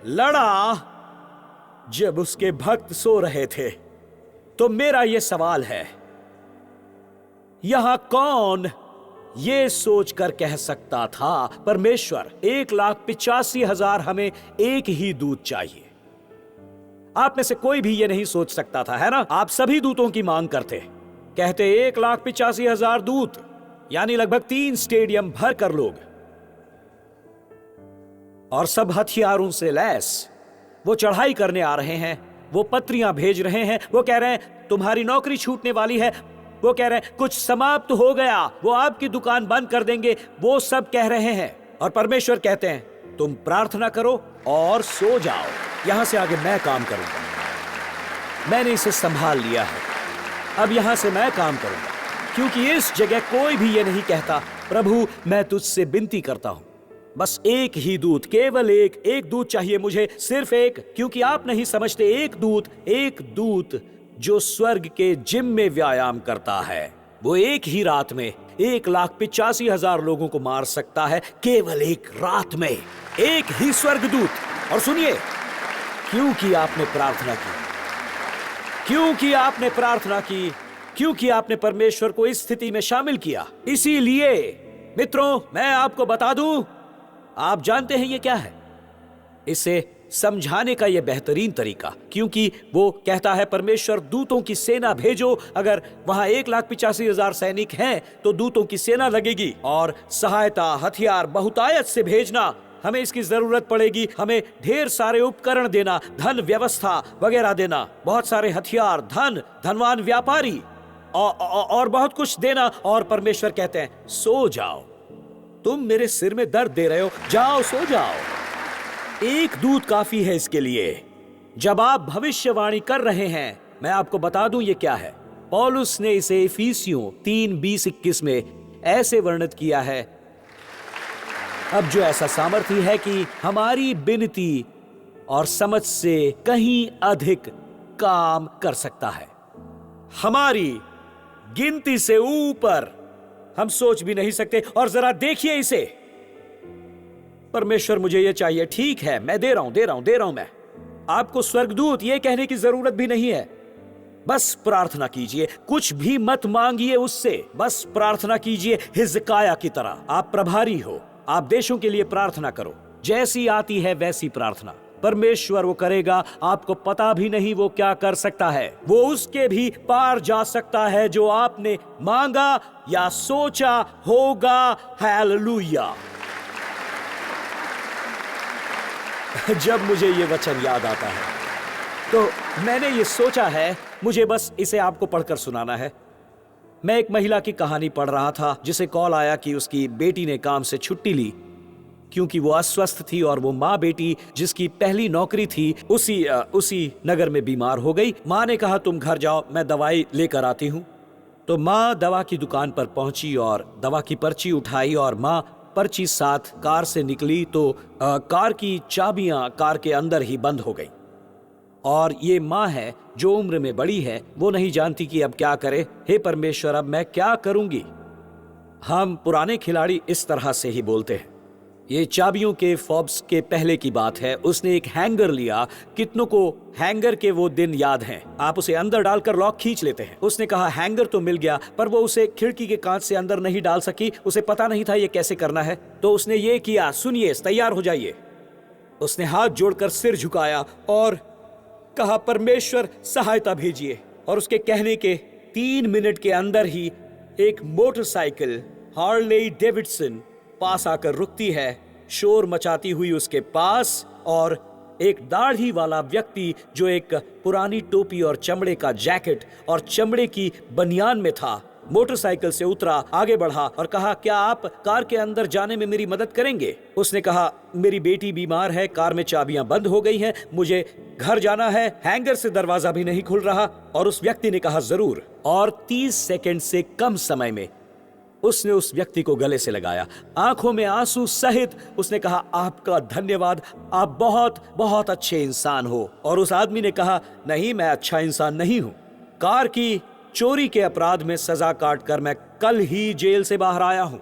लड़ा जब उसके भक्त सो रहे थे। तो मेरा यह सवाल है, यहां कौन ये सोचकर कह सकता था परमेश्वर 1,85,000 हमें एक ही दूत चाहिए? आप में से कोई भी ये नहीं सोच सकता था, है ना? आप सभी दूतों की मांग करते, कहते 1,85,000 दूत, यानी लगभग 3 स्टेडियम भर कर लोग, और सब हथियारों से लैस। वो चढ़ाई करने आ रहे हैं, वो पत्रियां भेज रहे हैं, वो कह रहे हैं तुम्हारी नौकरी छूटने वाली है, वो कह रहे हैं कुछ समाप्त हो गया, वो आपकी दुकान बंद कर देंगे, वो सब कह रहे हैं। और परमेश्वर कहते हैं तुम प्रार्थना करो और सो जाओ, यहां से आगे मैं काम करूंगा। मैंने इसे संभाल लिया है, अब यहां से मैं काम करूंगा। क्योंकि इस जगह कोई भी ये नहीं कहता प्रभु मैं तुझसे विनती करता हूं, बस एक ही दूत, केवल एक दूत चाहिए मुझे, सिर्फ एक। क्योंकि आप नहीं समझते, एक दूत जो स्वर्ग के जिम में व्यायाम करता है, वो एक ही रात में 1,85,000 लोगों को मार सकता है, केवल एक रात में, एक ही स्वर्गदूत। और सुनिए, क्योंकि आपने प्रार्थना की, क्योंकि आपने परमेश्वर को इस स्थिति में शामिल किया। इसीलिए मित्रों, मैं आपको बता दूं, आप जानते हैं ये क्या है? इसे समझाने का यह बेहतरीन तरीका, क्योंकि वो कहता है परमेश्वर दूतों की सेना भेजो। अगर वहां 1,85,000 सैनिक हैं तो दूतों की सेना लगेगी, और सहायता, हथियार बहुतायत से भेजना, हमें इसकी जरूरत पड़ेगी। हमें ढेर सारे उपकरण देना, धन व्यवस्था वगैरह देना, बहुत सारे हथियार, धनवान व्यापारी और बहुत कुछ देना। और परमेश्वर कहते हैं सो जाओ, तुम मेरे सिर में दर्द दे रहे हो, जाओ सो जाओ। एक दूत काफी है इसके लिए। जब आप भविष्यवाणी कर रहे हैं, मैं आपको बता दूं ये क्या है। पौलुस ने इसे इफिसियों 3:20-21 में ऐसे वर्णित किया है, अब जो ऐसा सामर्थ्य है कि हमारी विनती और समझ से कहीं अधिक काम कर सकता है। हमारी गिनती से ऊपर हम सोच भी नहीं सकते। और जरा देखिए इसे, परमेश्वर मुझे ये चाहिए, ठीक है मैं दे रहा हूं मैं। आपको स्वर्गदूत ये कहने की जरूरत भी नहीं है, बस प्रार्थना कीजिए, कुछ भी मत मांगिए उससे, बस प्रार्थना कीजिए हिजकिय्याह की तरह। आप प्रभारी हो, आप देशों के लिए प्रार्थना करो, जैसी आती है वैसी प्रार्थना। परमेश्वर वो करेगा, आपको पता भी नहीं वो क्या कर सकता है। वो उसके भी पार जा सकता है जो आपने मांगा या सोचा होगा। हालेलुया। जब मुझे ये वचन याद आता है तो मैंने ये सोचा है, मुझे बस इसे आपको पढ़कर सुनाना है। मैं एक महिला की कहानी पढ़ रहा था जिसे कॉल आया कि उसकी बेटी ने काम से छुट्टी ली क्योंकि वो अस्वस्थ थी और वो माँ बेटी जिसकी पहली नौकरी थी उसी नगर में बीमार हो गई। माँ ने कहा तुम घर जाओ, मैं दवाई लेकर आती हूँ। तो माँ दवा की दुकान पर पहुंची और दवा की पर्ची उठाई और माँ पर्ची साथ कार से निकली तो कार की चाबियां कार के अंदर ही बंद हो गई। और ये माँ है जो उम्र में बड़ी है, वो नहीं जानती कि अब क्या करे। हे परमेश्वर, अब मैं क्या करूंगी। हम पुराने खिलाड़ी इस तरह से ही बोलते हैं। ये चाबियों के फॉब्स के पहले की बात है। उसने एक हैंगर लिया। कितनों को हैंगर के वो दिन याद हैं? आप उसे अंदर डालकर लॉक खींच लेते हैं। उसने कहा हैंगर तो मिल गया, पर वो उसे खिड़की के कांच से अंदर नहीं डाल सकी। उसे पता नहीं था ये कैसे करना है। तो उसने ये किया, सुनिए, तैयार हो जाइए। उसने हाथ जोड़कर सिर झुकाया और कहा परमेश्वर सहायता भेजिए। और उसके कहने के 3 मिनट के अंदर ही एक मोटरसाइकिल हार्ले डेविडसन पास आकर रुकती है, शोर मचाती हुई उसके पास। और एक दाढ़ी वाला व्यक्ति जो एक पुरानी टोपी और चमड़े का जैकेट और चमड़े की बनियान में था, मोटरसाइकिल से उतरा, आगे बढ़ा और कहा क्या आप कार के अंदर जाने में मेरी मदद करेंगे? उसने कहा मेरी बेटी बीमार है, कार में चाबियां बंद हो गई हैं, मुझे घर जाना है, हैंगर से दरवाजा भी नहीं खुल रहा। और उस व्यक्ति ने कहा जरूर। और 30 सेकंड से कम समय में उसने उस व्यक्ति को गले से लगाया, आंखों में आंसू सहित। उसने कहा आपका धन्यवाद, आप बहुत बहुत अच्छे इंसान हो। और उस आदमी ने कहा नहीं, मैं अच्छा इंसान नहीं हूं। कार की चोरी के अपराध में सजा काटकर मैं कल ही जेल से बाहर आया हूं।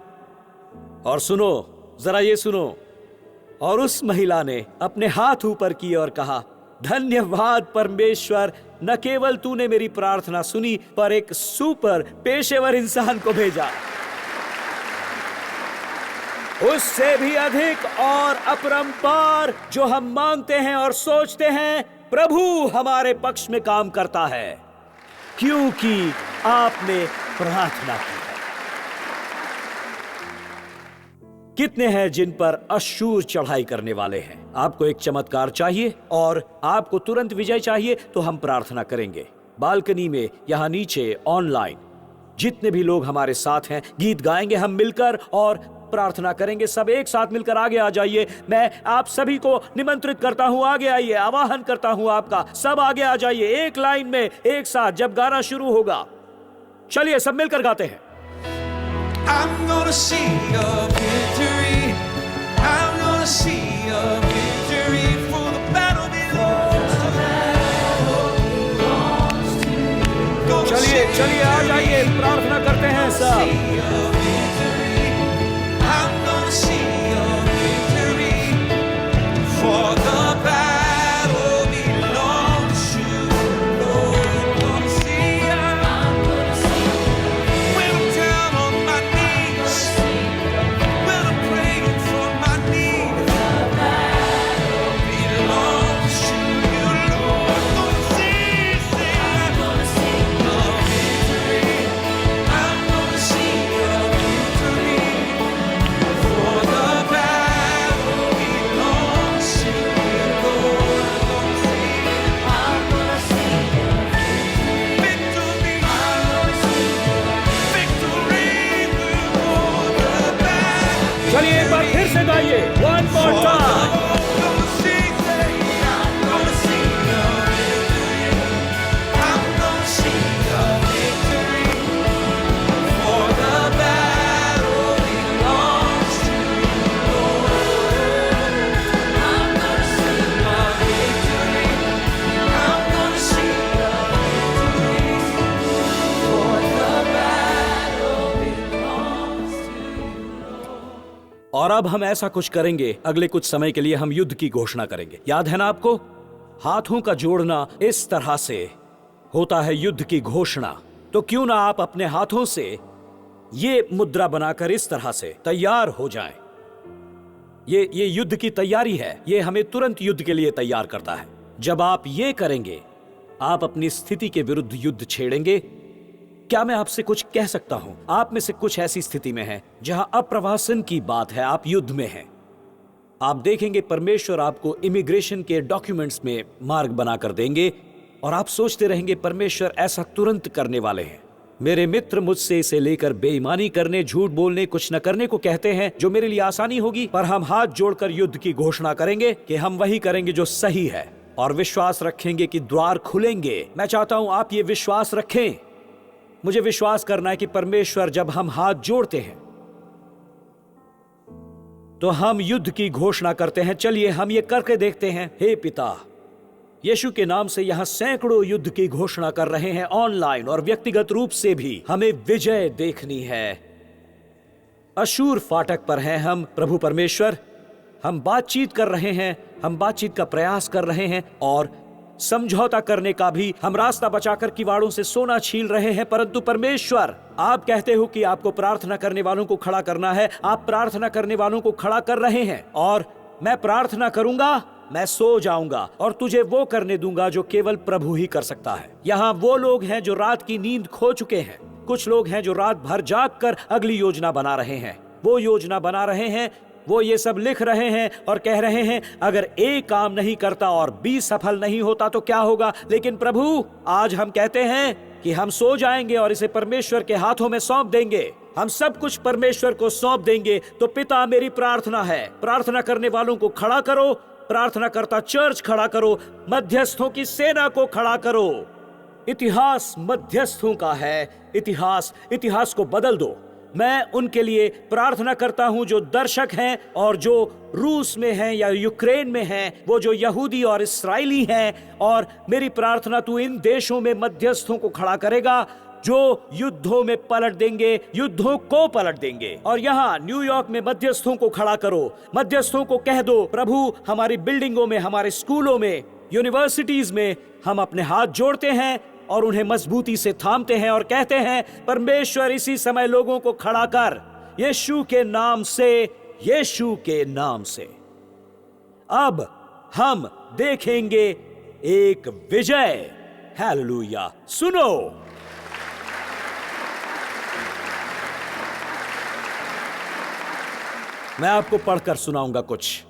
और सुनो, जरा ये सुनो। और उस महिला ने अपने हाथ ऊपर किए और कहा धन्यवाद परमेश्वर, न केवल तूने मेरी प्रार्थना सुनी पर एक सुपर पेशेवर इंसान को भेजा। उससे भी अधिक और अपरंपार जो हम मांगते हैं और सोचते हैं, प्रभु हमारे पक्ष में काम करता है क्योंकि आपने प्रार्थना की है। कितने हैं जिन पर अशूर चढ़ाई करने वाले हैं? आपको एक चमत्कार चाहिए और आपको तुरंत विजय चाहिए तो हम प्रार्थना करेंगे। बालकनी में, यहां नीचे, ऑनलाइन, जितने भी लोग हमारे साथ हैं, गीत गाएंगे हम मिलकर और प्रार्थना करेंगे। सब एक साथ मिलकर आगे आ जाइए। मैं आप सभी को निमंत्रित करता हूं, आगे आइए, आवाहन करता हूं आपका। सब आगे आ जाइए, एक लाइन में, एक साथ। जब गाना शुरू होगा, चलिए सब मिलकर गाते हैं। I'm gonna see your victory. I'm gonna see your victory. For the battle belongs to you. चलिए चलिए आ जाइए, प्रार्थना करते हैं सब। I'm gonna see your victory. For the battle belongs to you. Lord, gonna see you. When I'm down on my knees, when I'm praying for my need, belongs to you, Lord. Gonna see your victory. I'm gonna see your अब हम ऐसा कुछ करेंगे, अगले कुछ समय के लिए हम युद्ध की घोषणा करेंगे। याद है ना आपको? हाथों का जोड़ना इस तरह से होता है युद्ध की घोषणा। तो क्यों ना आप अपने हाथों से ये मुद्रा बनाकर इस तरह से तैयार हो जाएं। ये युद्ध की तैयारी है। ये हमें तुरंत युद्ध के लिए तैयार करता है। जब आप ये करेंगे, आप अपनी स्थिति के विरुद्ध युद्ध छेड़ेंगे। क्या मैं आपसे कुछ कह सकता हूं? आप में से कुछ ऐसी स्थिति में हैं जहां अप्रवासन की बात है, आप युद्ध में हैं। आप देखेंगे परमेश्वर आपको इमिग्रेशन के डॉक्यूमेंट्स में मार्ग बनाकर देंगे और आप सोचते रहेंगे परमेश्वर ऐसा तुरंत करने वाले हैं। मेरे मित्र मुझसे इसे लेकर बेईमानी करने, झूठ बोलने, कुछ न करने को कहते हैं जो मेरे लिए आसानी होगी, पर हम हाथ जोड़कर युद्ध की घोषणा करेंगे कि हम वही करेंगे जो सही है और विश्वास रखेंगे कि द्वार खुलेंगे। मैं चाहता हूं आप ये विश्वास रखें। मुझे विश्वास करना है कि परमेश्वर जब हम हाथ जोड़ते हैं तो हम युद्ध की घोषणा करते हैं। चलिए हम ये करके देखते हैं। हे पिता, यीशु के नाम से यहां सैकड़ों युद्ध की घोषणा कर रहे हैं, ऑनलाइन और व्यक्तिगत रूप से भी। हमें विजय देखनी है। अशूर फाटक पर हैं हम प्रभु परमेश्वर। हम बातचीत कर रहे हैं, हम बातचीत का प्रयास कर रहे हैं और समझौता करने का भी। हम रास्ता बचाकर किवाड़ों से सोना छील रहे हैं, परंतु परमेश्वर, आप कहते हो कि आपको प्रार्थना करने वालों को खड़ा करना है। आप प्रार्थना करने वालों को खड़ा कर रहे हैं और मैं प्रार्थना करूंगा, मैं सो जाऊंगा और तुझे वो करने दूंगा जो केवल प्रभु ही कर सकता है। यहाँ वो लोग हैं जो रात की नींद खो चुके हैं। कुछ लोग हैं जो रात भर जाग कर अगली योजना बना रहे हैं। वो योजना बना रहे हैं, वो ये सब लिख रहे हैं और कह रहे हैं अगर A काम नहीं करता और B सफल नहीं होता तो क्या होगा। लेकिन प्रभु, आज हम कहते हैं कि हम सो जाएंगे और इसे परमेश्वर के हाथों में सौंप देंगे। हम सब कुछ परमेश्वर को सौंप देंगे। तो पिता, मेरी प्रार्थना है, प्रार्थना करने वालों को खड़ा करो, प्रार्थना करता चर्च खड़ा करो, मध्यस्थों की सेना को खड़ा करो। इतिहास मध्यस्थों का है। इतिहास को बदल दो। मैं उनके लिए प्रार्थना करता हूं जो दर्शक हैं और जो रूस में हैं या यूक्रेन में हैं, वो जो यहूदी और इस्राएली हैं। और मेरी प्रार्थना, तू इन देशों में मध्यस्थों को खड़ा करेगा जो युद्धों में पलट देंगे, युद्धों को पलट देंगे। और यहाँ न्यूयॉर्क में मध्यस्थों को खड़ा करो। मध्यस्थों को कह दो, प्रभु, हमारी बिल्डिंगों में, हमारे स्कूलों में, यूनिवर्सिटीज में हम अपने हाथ जोड़ते हैं और उन्हें मजबूती से थामते हैं और कहते हैं परमेश्वर, इसी समय लोगों को खड़ा कर, यीशु के नाम से, यीशु के नाम से। अब हम देखेंगे एक विजय। हालेलुया। सुनो, मैं आपको पढ़कर सुनाऊंगा कुछ।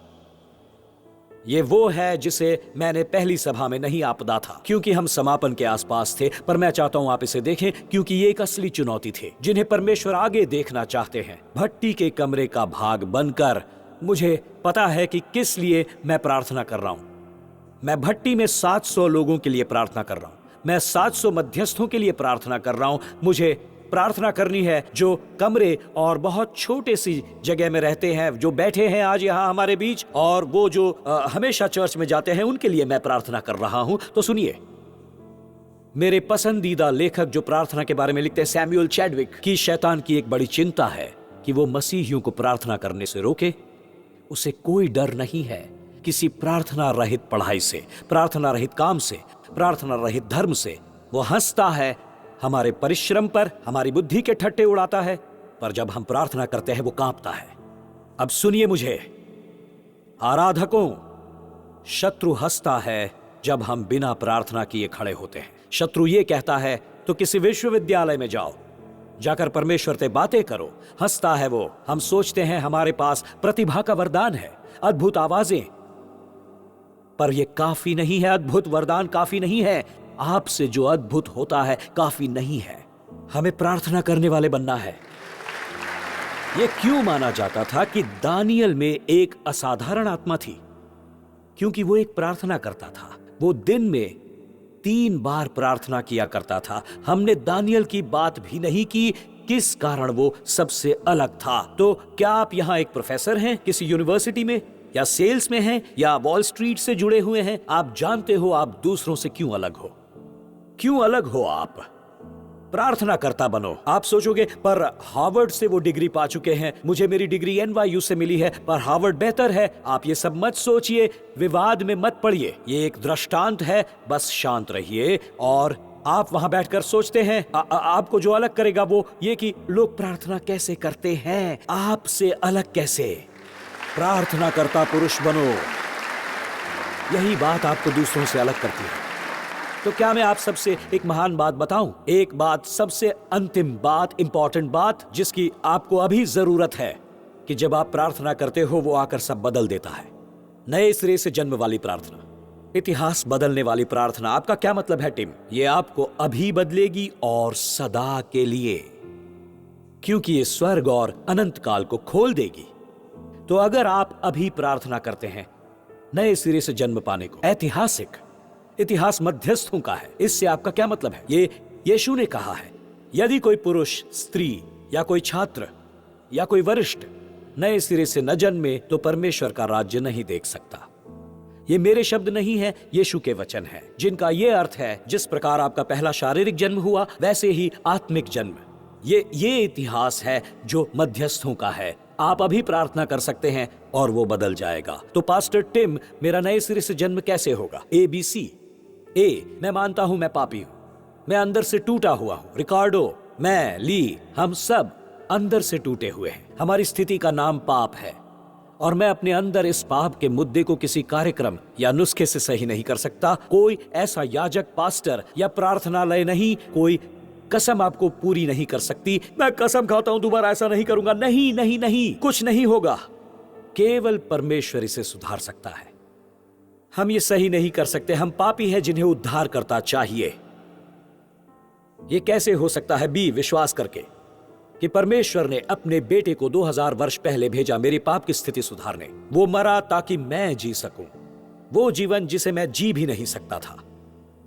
ये वो है जिसे मैंने पहली सभा में नहीं आपदा था, क्योंकि हम समापन के आसपास थे, पर मैं चाहता हूं आप इसे देखें क्योंकि ये एक असली चुनौती थी जिन्हें परमेश्वर आगे देखना चाहते हैं। भट्टी के कमरे का भाग बनकर मुझे पता है कि किस लिए मैं प्रार्थना कर रहा हूं। मैं भट्टी में 700 लोगों के लिए प्रार्थना कर रहा हूं। मैं 700 मध्यस्थों के लिए प्रार्थना कर रहा हूं। मुझे प्रार्थना करनी है जो कमरे और बहुत छोटे सी जगह में रहते हैं, जो बैठे हैं आज यहाँ हमारे बीच, और वो जो हमेशा चर्च में जाते हैं, उनके लिए मैं प्रार्थना कर रहा हूं। तो सुनिए, मेरे पसंदीदा लेखक जो प्रार्थना के बारे में लिखते हैं, सैमुअल चैडविक, की शैतान की एक बड़ी चिंता है कि वो मसीहियों को प्रार्थना करने से रोके। उसे कोई डर नहीं है किसी प्रार्थना रहित पढ़ाई से, प्रार्थना रहित काम से, प्रार्थना रहित धर्म से। वो हंसता है हमारे परिश्रम पर, हमारी बुद्धि के ठट्टे उड़ाता है, पर जब हम प्रार्थना करते हैं वो कांपता है। अब सुनिए मुझे, आराधकों, शत्रु हंसता है जब हम बिना प्रार्थना किए खड़े होते हैं। शत्रु ये कहता है तो किसी विश्वविद्यालय में जाओ, जाकर परमेश्वर से बातें करो। हंसता है वो। हम सोचते हैं हमारे पास प्रतिभा का वरदान है, अद्भुत आवाजें, पर यह काफी नहीं है। अद्भुत वरदान काफी नहीं है। आपसे जो अद्भुत होता है काफी नहीं है। हमें प्रार्थना करने वाले बनना है। यह क्यों माना जाता था कि दानियल में एक असाधारण आत्मा थी? क्योंकि वो एक प्रार्थना करता था। वो दिन में 3 बार प्रार्थना किया करता था। हमने दानियल की बात भी नहीं की, किस कारण वो सबसे अलग था। तो क्या आप यहां एक प्रोफेसर हैं किसी यूनिवर्सिटी में, या सेल्स में हैं, या वॉल स्ट्रीट से जुड़े हुए हैं? आप जानते हो आप दूसरों से क्यों अलग हो? क्यों अलग हो आप? प्रार्थना करता बनो। आप सोचोगे पर हार्वर्ड से वो डिग्री पा चुके हैं, मुझे मेरी डिग्री NYU से मिली है, पर हार्वर्ड बेहतर है। आप ये सब मत सोचिए, विवाद में मत पड़िए। ये एक दृष्टांत है, बस शांत रहिए। और आप वहां बैठकर सोचते हैं आपको जो अलग करेगा वो ये कि लोग प्रार्थना कैसे करते हैं, आपसे अलग कैसे। प्रार्थना करता पुरुष बनो, यही बात आपको दूसरों से अलग करती है। तो क्या मैं आप सबसे एक महान बात बताऊं? एक बात, सबसे अंतिम बात, इंपॉर्टेंट बात जिसकी आपको अभी जरूरत है कि जब आप प्रार्थना करते हो वो आकर सब बदल देता है। नए सिरे से जन्म वाली प्रार्थना, इतिहास बदलने वाली प्रार्थना। आपका क्या मतलब है टिम? ये आपको अभी बदलेगी और सदा के लिए, क्योंकि ये स्वर्ग और अनंत काल को खोल देगी। तो अगर आप अभी प्रार्थना करते हैं नए सिरे से जन्म पाने को, ऐतिहासिक इतिहास मध्यस्थों का है। इससे आपका क्या मतलब है? ये यीशु ने कहा है, यदि कोई पुरुष, स्त्री या कोई छात्र या कोई वरिष्ठ नए सिरे से न जन्मे तो परमेश्वर का राज्य नहीं देख सकता। ये मेरे शब्द नहीं है, यीशु के वचन है, जिनका ये अर्थ है जिस प्रकार आपका पहला शारीरिक जन्म हुआ वैसे ही आत्मिक जन्म। ये इतिहास है जो मध्यस्थों का है। आप अभी प्रार्थना कर सकते हैं और वो बदल जाएगा। तो पास्टर टिम, मेरा नए सिरे से जन्म कैसे होगा? ABC। ए, मैं मानता हूं मैं पापी हूं, मैं अंदर से टूटा हुआ हूं। रिकार्डो, मैं, ली, हम सब अंदर से टूटे हुए हैं। हमारी स्थिति का नाम पाप है और मैं अपने अंदर इस पाप के मुद्दे को किसी कार्यक्रम या नुस्खे से सही नहीं कर सकता। कोई ऐसा याजक, पास्टर या प्रार्थनालय नहीं, कोई कसम आपको पूरी नहीं कर सकती। मैं कसम खाता हूं दोबारा ऐसा नहीं करूंगा। नहीं नहीं नहीं, कुछ नहीं होगा। केवल परमेश्वर इसे सुधार सकता है। हम ये सही नहीं कर सकते। हम पापी हैं जिन्हें उद्धार करता चाहिए। ये कैसे हो सकता है? बी, विश्वास करके कि परमेश्वर ने अपने बेटे को 2000 वर्ष पहले भेजा मेरी पाप की स्थिति सुधारने। वो मरा ताकि मैं जी सकूं वो जीवन जिसे मैं जी भी नहीं सकता था,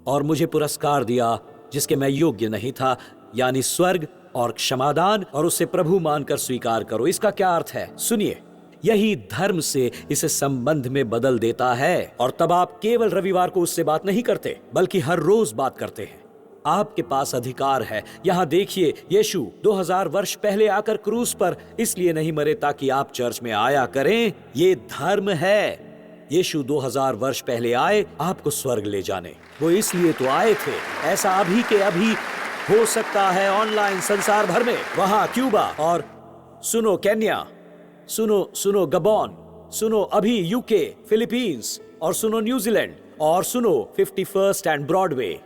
और मुझे पुरस्कार दिया जिसके मैं योग्य नहीं था, यानी स्वर्ग और क्षमादान, और उसे प्रभु मानकर स्वीकार करो। इसका क्या अर्थ है? सुनिए, यही धर्म से इसे संबंध में बदल देता है। और तब आप केवल रविवार को उससे बात नहीं करते बल्कि हर रोज बात करते हैं। आपके पास अधिकार है। यहां देखिए, यीशु 2000 वर्ष पहले आकर क्रूस पर इसलिए नहीं मरे ताकि आप चर्च में आया करें। ये धर्म है। यीशु 2000 वर्ष पहले आए आपको स्वर्ग ले जाने। वो इसलिए तो आए थे। ऐसा अभी के अभी हो सकता है ऑनलाइन संसार भर में, वहां क्यूबा, और सुनो केन्या, सुनो गबोन, सुनो अभी यूके, फिलीपींस, और सुनो न्यूजीलैंड, और सुनो 51st एंड ब्रॉडवे।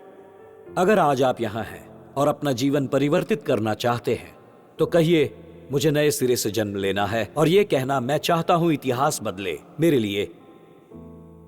अगर आज आप यहां हैं और अपना जीवन परिवर्तित करना चाहते हैं तो कहिए, मुझे नए सिरे से जन्म लेना है, और यह कहना, मैं चाहता हूं इतिहास बदले मेरे लिए,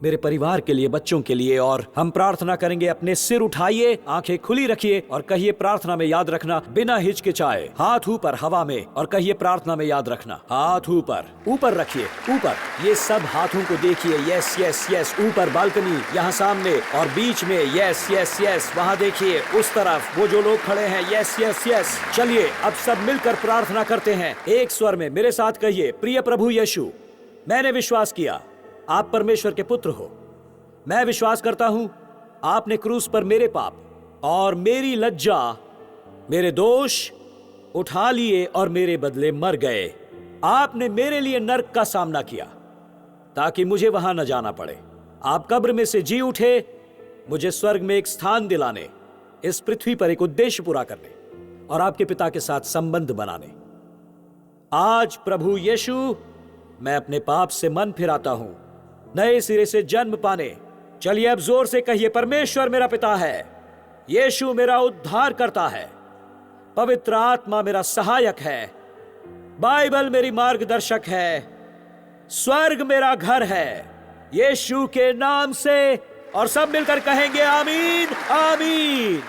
मेरे परिवार के लिए, बच्चों के लिए। और हम प्रार्थना करेंगे। अपने सिर उठाइए, आंखें खुली रखिए और कहिए प्रार्थना में याद रखना, बिना हिचकिचाए, हाथ ऊपर हवा में, और कहिए प्रार्थना में याद रखना, हाथ ऊपर रखिए, ऊपर। ये सब हाथों को देखिए। यस यस यस, ऊपर बालकनी, यहाँ सामने, और बीच में, यस यस यस, वहां देखिए, उस तरफ वो जो लोग खड़े हैं, यस यस यस। चलिए अब सब मिलकर प्रार्थना करते हैं एक स्वर में। मेरे साथ कहिए, प्रिय प्रभु यीशु, मैंने विश्वास किया आप परमेश्वर के पुत्र हो। मैं विश्वास करता हूं आपने क्रूस पर मेरे पाप और मेरी लज्जा, मेरे दोष उठा लिए और मेरे बदले मर गए। आपने मेरे लिए नर्क का सामना किया ताकि मुझे वहां न जाना पड़े। आप कब्र में से जी उठे, मुझे स्वर्ग में एक स्थान दिलाने, इस पृथ्वी पर एक उद्देश्य पूरा करने और आपके पिता के साथ संबंध बनाने। आज प्रभु यीशु, मैं अपने पाप से मन फिराता हूं, नए सिरे से जन्म पाने। चलिए अब जोर से कहिए, परमेश्वर मेरा पिता है, यीशु मेरा उद्धार करता है, पवित्र आत्मा मेरा सहायक है, बाइबल मेरी मार्गदर्शक है, स्वर्ग मेरा घर है, यीशु के नाम से। और सब मिलकर कहेंगे आमीन आमीन।